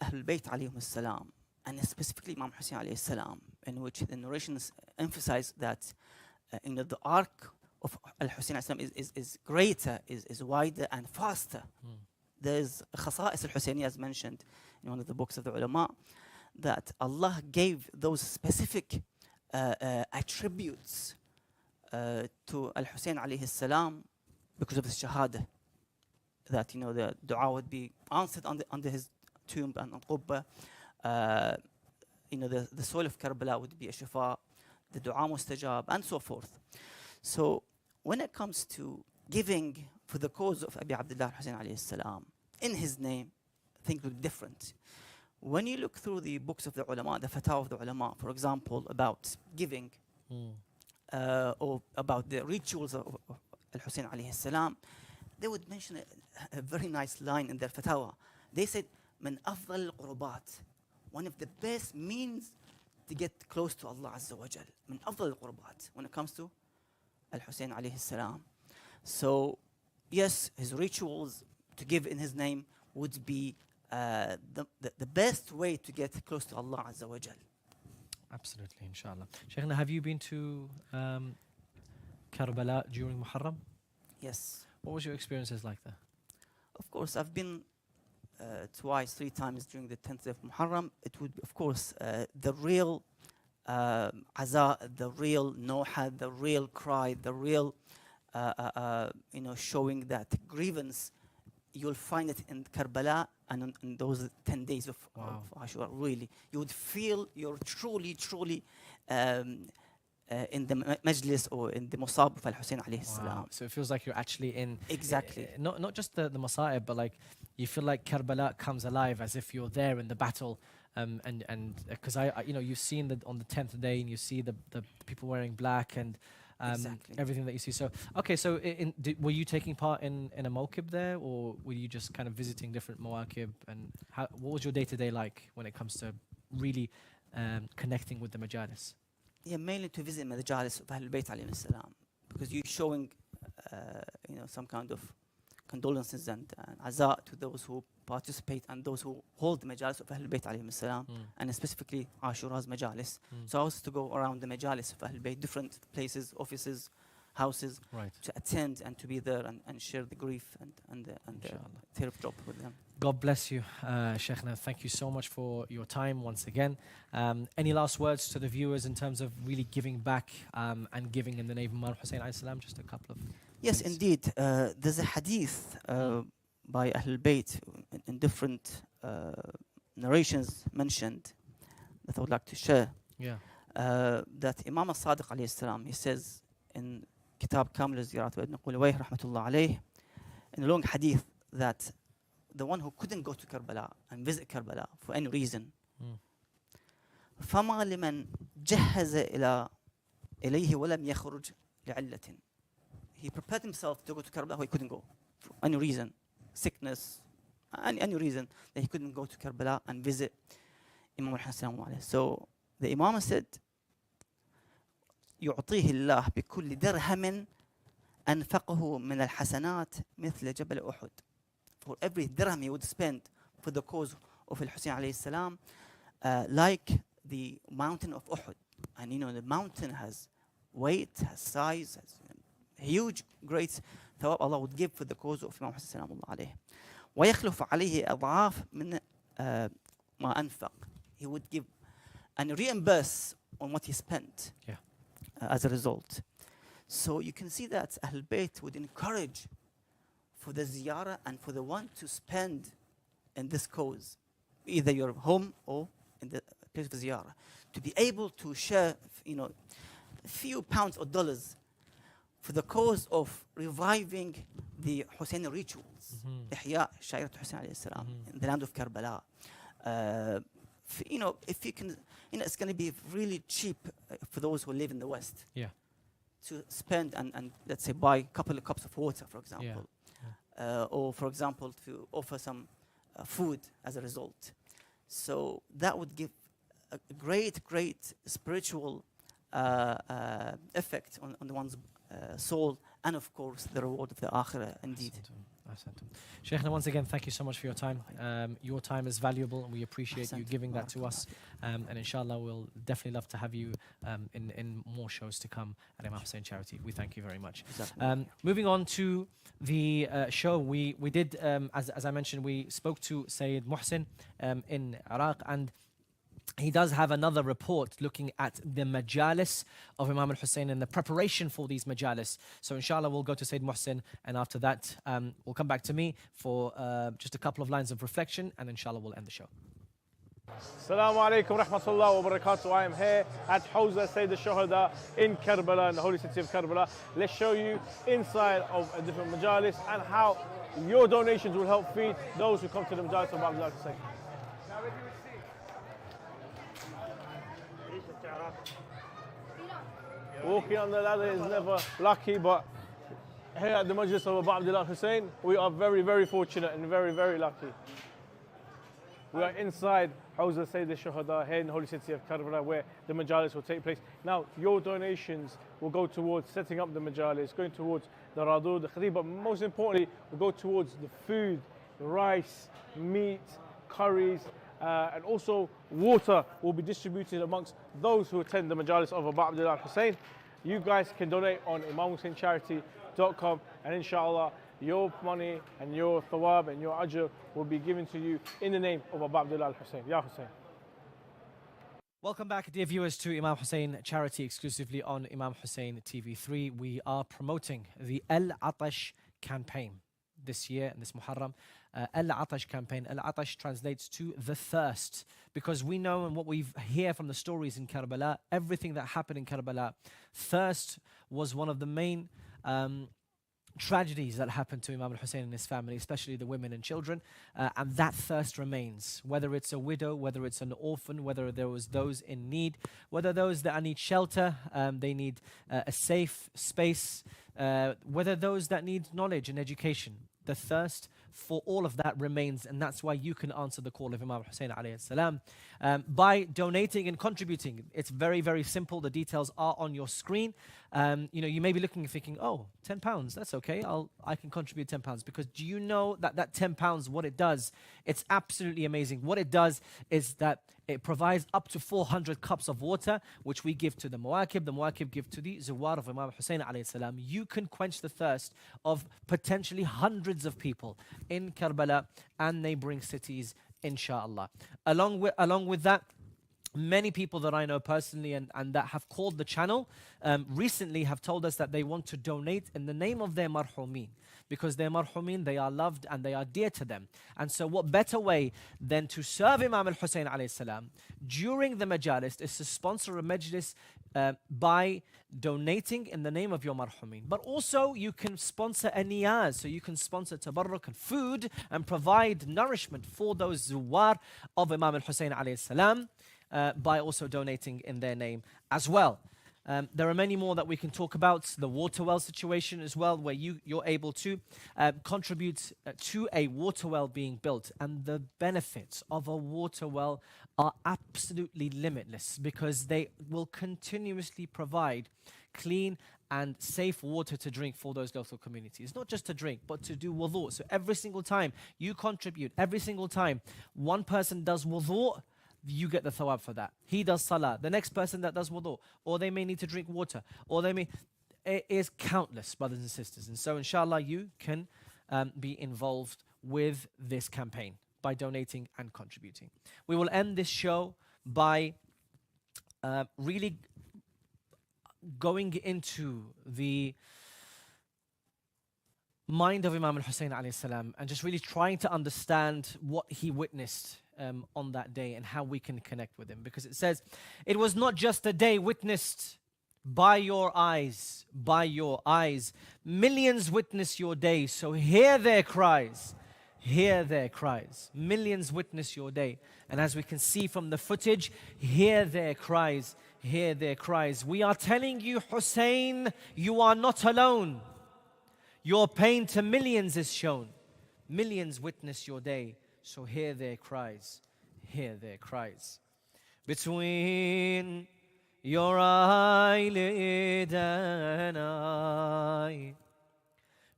Ahlul Bayt alayhim salam, and specifically Imam Hussein alayhi salam, in which the narrations emphasize that you know, the arc of al-Hussein alayhi salam is greater, is wider and faster. There's khasa'is al-Husseini, as mentioned in one of the books of the ulama, that Allah gave those specific attributes to al-Hussein alayhi salam because of his shahada, that, you know, the dua would be answered under his tomb and on Qubba. You know, the soil of Karbala would be a shifa, the dua mustajab, and so forth. So when it comes to giving for the cause of Abi Abdullah Hussein alayhi salam, in his name, things will be different. When you look through the books of the ulama, the fatawa of the ulama, for example, about giving, or about the rituals of al-Hussein alayhi salam, they would mention a very nice line in their fatawa. They said, من أفضل القربات, one of the best means to get close to Allah Azza wa Jal. من أفضل القربات, when it comes to al-Hussein alayhi salam. So, yes, his rituals to give in his name would be the best way to get close to Allah Azza wa Jal. Absolutely, inshallah. Shaykhna, have you been to Karbala during Muharram? Yes. What was your experiences like there? Of course, I've been twice, 3 times during the 10th of Muharram. It would be, of course, the real aza, the real noha, the real cry, the real, you know, showing that grievance. You'll find it in Karbala and in those 10 days of Ashura. Really, you would feel you're truly in the Majalis or in the Musab of al-Hussein alayhi salam. So it feels like you're actually in... Exactly. Not just the Masa'ib, but like you feel like Karbala comes alive as if you're there in the battle. And because I you know, you've seen that on the 10th day and you see the people wearing black and everything that you see. So, okay, so were you taking part in a mawkib there, or were you just kind of visiting different mawakib? And what was your day-to-day like when it comes to really connecting with the Majalis? Yeah, mainly to visit Majalis of Ahlul Bayt alayhim salam, because you're showing you know, some kind of condolences and aza to those who participate and those who hold the Majalis of Ahlul Bayt alayhim salam, and specifically Ashura's Majalis. So I was to go around the Majalis of Ahlul Bayt, different places, offices, houses, to attend and to be there and share the grief and the teardrop with them. God bless you, Shaykhna. Thank you so much for your time once again. Any last words to the viewers in terms of really giving back and giving in the name of Imam Hussein alayhi salam? Just a couple of... Yes, indeed. There's a hadith by Ahlul Bayt in different narrations mentioned that I would like to share. That Imam al-Sadiq alayhi salam, he says in Kitab Kamil al-Ziyarat wa Ibn Qulawayh rahmatullah alayh, in a long hadith, that the one who couldn't go to Karbala and visit Karbala for any reason, فما لمن جهز إليه ولم يخرج لعلة. He prepared himself to go to Karbala, but he couldn't go for any reason, sickness, any reason that he couldn't go to Karbala and visit Imam al-Hussein. So the Imam said, يعطيه الله بكل درهم أنفقه من الحسنات مثل جبل أحد. For every dirham he would spend for the cause of al-Hussein alayhi salam, like the mountain of Uhud. And you know, the mountain has weight, has size, has huge, great thawab Allah would give for the cause of Imam Hussein salam Allah alayhi. ويخلف عليه أضعاف من ما أنفق. He would give and reimburse on what he spent as a result. So you can see that al-Bayt would encourage for the ziyarah and for the one to spend in this cause, either your home or in the place of ziyarah, to be able to share, you know, a few pounds or dollars for the cause of reviving the Hussein rituals, Ihya Shairat Hussein alayhi salam, in the land of Karbala. You know, if you can, you know, it's going to be really cheap for those who live in the West. To spend and let's say buy a couple of cups of water, for example, or for example to offer some food as a result. So that would give a great spiritual effect on the one's soul, and of course the reward of the akhirah indeed. Shaykhna, once again, thank you so much for your time. Your time is valuable, and we appreciate you giving that to us. And inshallah, we'll definitely love to have you in more shows to come at Imam Hussein Charity. We thank you very much. Moving on to the show, we did, as I mentioned, we spoke to Sayyid Muhsin in Iraq, and he does have another report looking at the Majalis of Imam al-Hussein and the preparation for these Majalis. So inshallah we'll go to Sayyid Muhsin, and after that we'll come back to me for just a couple of lines of reflection, and inshallah we'll end the show. Assalamu alaikum rahmatullah wa barakatuh. I am here at Hawza Sayyid al-Shuhada in Karbala, in the holy city of Karbala. Let's show you inside of a different Majalis and how your donations will help feed those who come to the Majalis of Abdullah Hussein. Walking on the ladder is never lucky, but here at the Majlis of Abu Abdullah Hussein, we are very fortunate and very lucky. We are inside Hawza Sayyid al-Shuhada here in the holy city of Karbala, where the Majalis will take place. Now, your donations will go towards setting up the Majalis, going towards the Radur, the Khatib, but most importantly, will go towards the food, the rice, meat, curries, and also water will be distributed amongst those who attend the Majalis of Abu Abdullah Hussein. You guys can donate on imamhusseincharity.com, and inshallah your money and your thawab and your ajr will be given to you in the name of Abu Abdullah Hussein. Ya Hussein. Welcome back, dear viewers, to Imam Hussein Charity exclusively on Imam Hussein TV3. We are promoting the Atash campaign this year, this Muharram. Al-Atash campaign. Al-Atash translates to the thirst, because we know, and what we hear from the stories in Karbala, everything that happened in Karbala, thirst was one of the main tragedies that happened to Imam al-Hussein and his family, especially the women and children, and that thirst remains. Whether it's a widow, whether it's an orphan, whether there was those in need, whether those that need shelter, they need a safe space, whether those that need knowledge and education, the thirst for all of that remains, and that's why you can answer the call of Imam Hussein alayhi salam by donating and contributing. It's very simple. The details are on your screen. You know, you may be looking and thinking, oh, £10, that's okay. I can contribute £10, because do you know that £10, what it does? It's absolutely amazing. What it does is that it provides up to 400 cups of water, which we give to the Muwakib. The Muwakib give to the Zawar of Imam Hussein alayhi salam. You can quench the thirst of potentially hundreds of people in Karbala and neighboring cities, inshallah. Along with that, many people that I know personally and that have called the channel recently have told us that they want to donate in the name of their marhumin, because their marhumin, they are loved and they are dear to them. And so what better way than to serve Imam al-Hussein alayhi salam during the Majalis is to sponsor a Majlis by donating in the name of your marhumin. But also you can sponsor a niyaz, so you can sponsor tabarruk and food and provide nourishment for those zuwar of Imam al-Hussein alayhi salam by also donating in their name as well. There are many more that we can talk about. The water well situation as well, where you're able to contribute to a water well being built. And the benefits of a water well are absolutely limitless, because they will continuously provide clean and safe water to drink for those local communities. Not just to drink, but to do wudu. So every single time you contribute, every single time one person does wudu, you get the thawab for that. He does salah. The next person that does wudu, or they may need to drink water, or they may. It is countless, brothers and sisters. And so, inshallah, you can be involved with this campaign by donating and contributing. We will end this show by really going into the mind of Imam Hussein alayhi salam and just really trying to understand what he witnessed on that day and how we can connect with him. Because it says, it was not just a day witnessed by your eyes, by your eyes. Millions witness your day, so hear their cries. Hear their cries. Millions witness your day. And as we can see from the footage, hear their cries. Hear their cries. We are telling you, Hussein, you are not alone. Your pain to millions is shown. Millions witness your day, so hear their cries. Hear their cries. Between your eyelid and eye,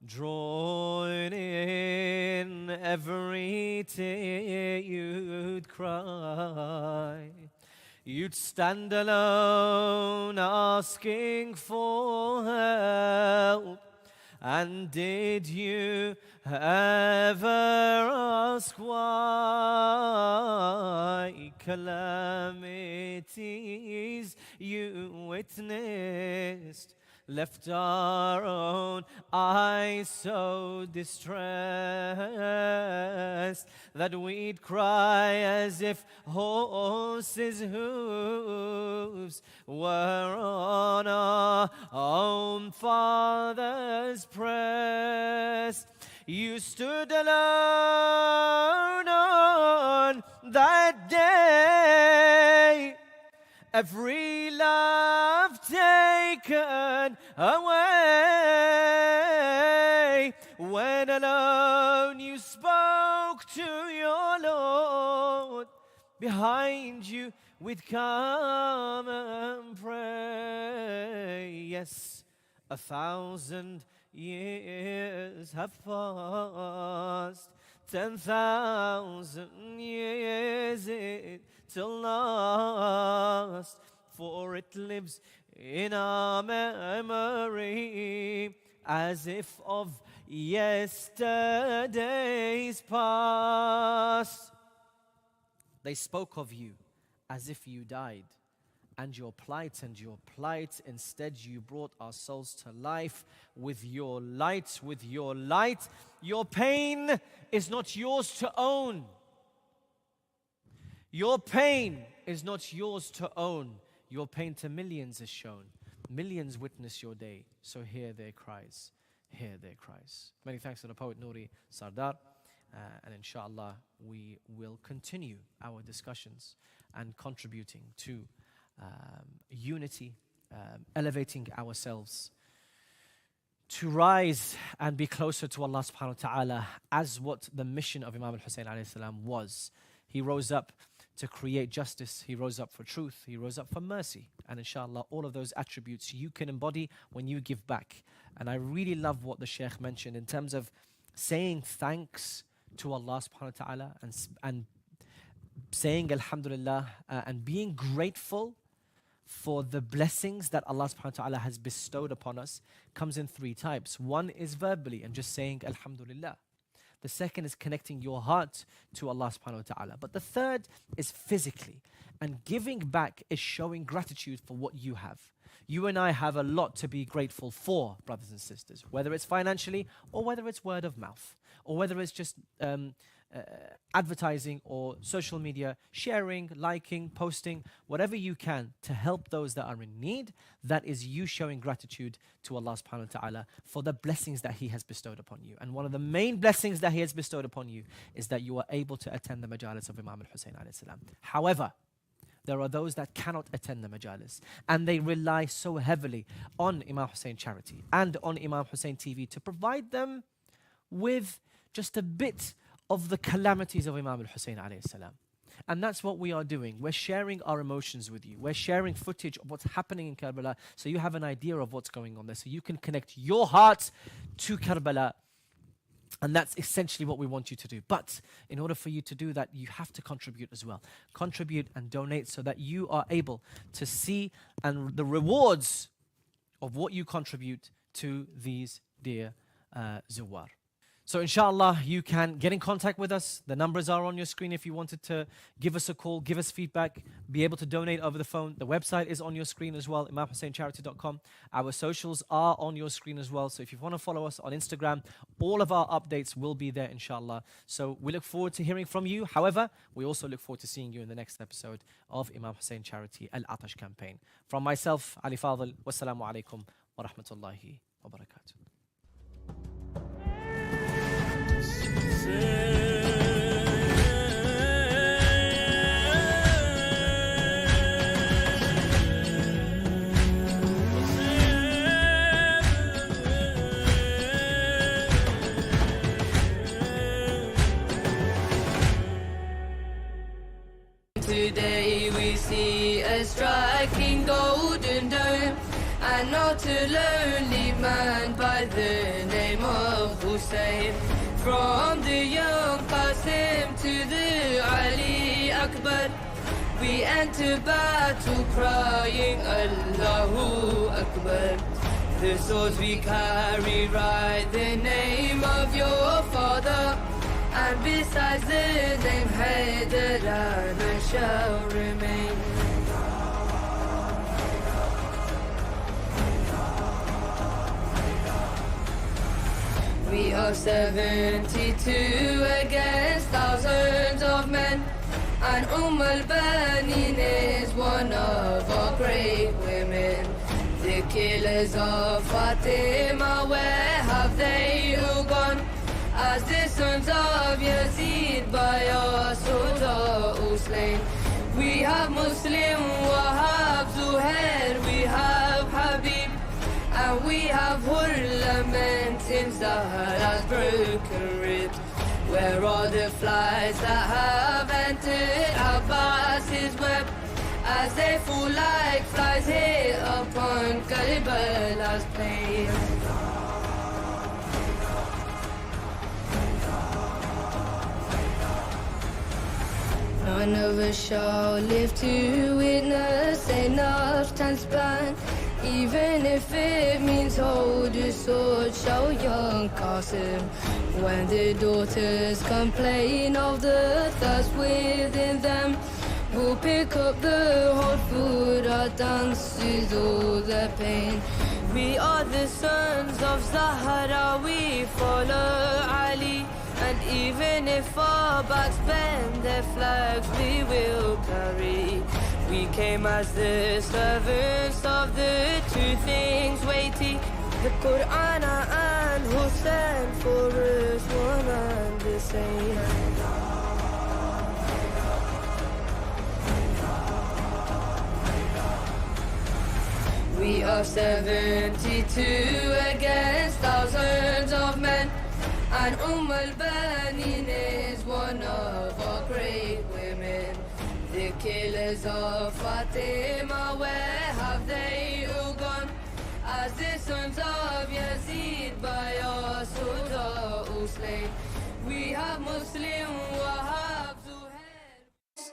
drawing in every tear you'd cry. You'd stand alone asking for help. And did you ever ask why? Calamities you witnessed left our own eyes so distressed that we'd cry as if horses' hooves were on our own father's press. You stood alone on that day, every love taken away. When alone you spoke to your Lord, behind you we'd come and pray. Yes, 1,000 years have passed, 10,000 years it till last, for it lives in our memory as if of yesterday's past. They spoke of you as if you died, and your plight, instead you brought our souls to life with your light, with your light. Your pain is not yours to own. Your pain is not yours to own. Your pain to millions is shown. Millions witness your day, so hear their cries. Hear their cries. Many thanks to the poet Nouri Sardar. And inshallah, we will continue our discussions and contributing to unity, elevating ourselves to rise and be closer to Allah subhanahu wa ta'ala, as what the mission of Imam Hussein alayhi salam was. He rose up to create justice, he rose up for truth, he rose up for mercy. And inshallah, all of those attributes you can embody when you give back. And I really love what the Shaykh mentioned in terms of saying thanks to Allah subhanahu wa ta'ala and saying alhamdulillah and being grateful for the blessings that Allah subhanahu wa ta'ala has bestowed upon us comes in 3 types. One is verbally and just saying alhamdulillah. The second is connecting your heart to Allah subhanahu wa ta'ala. But the third is physically. And giving back is showing gratitude for what you have. You and I have a lot to be grateful for, brothers and sisters, whether it's financially or whether it's word of mouth or whether it's just advertising or social media, sharing, liking, posting, whatever you can to help those that are in need. That is you showing gratitude to Allah subhanahu wa ta'ala for the blessings that He has bestowed upon you. And one of the main blessings that He has bestowed upon you is that you are able to attend the Majalis of Imam Hussein alayhi salam. However, there are those that cannot attend the Majalis, and they rely so heavily on Imam Hussein Charity and on Imam Hussein TV to provide them with just a bit of the calamities of Imam Hussein alayhi salam. And that's what we are doing. We're sharing our emotions with you. We're sharing footage of what's happening in Karbala, so you have an idea of what's going on there, so you can connect your heart to Karbala And that's essentially what we want you to do. But in order for you to do that, you have to contribute as well. Contribute and donate so that you are able to see and the rewards of what you contribute to these dear Zawar. So inshallah, you can get in contact with us. The numbers are on your screen if you wanted to give us a call, give us feedback, be able to donate over the phone. The website is on your screen as well, imamhusseincharity.com. Our socials are on your screen as well. So if you want to follow us on Instagram, all of our updates will be there, inshallah. So we look forward to hearing from you. However, we also look forward to seeing you in the next episode of Imam Hussein Charity Al-Atash campaign. From myself, Ali Fadl, wassalamu alaikum wa rahmatullahi wa barakatuh. Today we see a striking golden dome, and not a lonely man by the name of Hussein. From the young Qasim to the Ali Akbar, we enter battle crying Allahu Akbar. The swords we carry write the name of your father, and besides the name Haidar, none shall remain. We are 72 against thousands of men, and al-Banin is one of our great women. The killers of Fatima, where have they all gone? As the sons of Yazid by our swords are all slain. We have Muslim, Wahab, Zuhair, we have Habib, and we have Hur lamenting Zahra's broken ribs. Where are the flies that have entered Abbas's web, as they fall like flies here upon Karbala's plain? None of us shall live to witness enough time span, even if it means hold a sword, show young Qasim. When the daughters complain of the thirst within them, we'll pick up the hot food, our dances, all the pain. We are the sons of Zahra, we follow Ali, and even if our backs bend, their flags we will carry. We came as the servants of the two things weighty, the Quran and Hussein, for us one and the same. We are 72 against thousands of men, and al-Banin is one of our great women. The killers of Fatima, where have they all gone? As the sons of Yazid by our swords are all slain. We have Muslim, Wahab, Zuhair.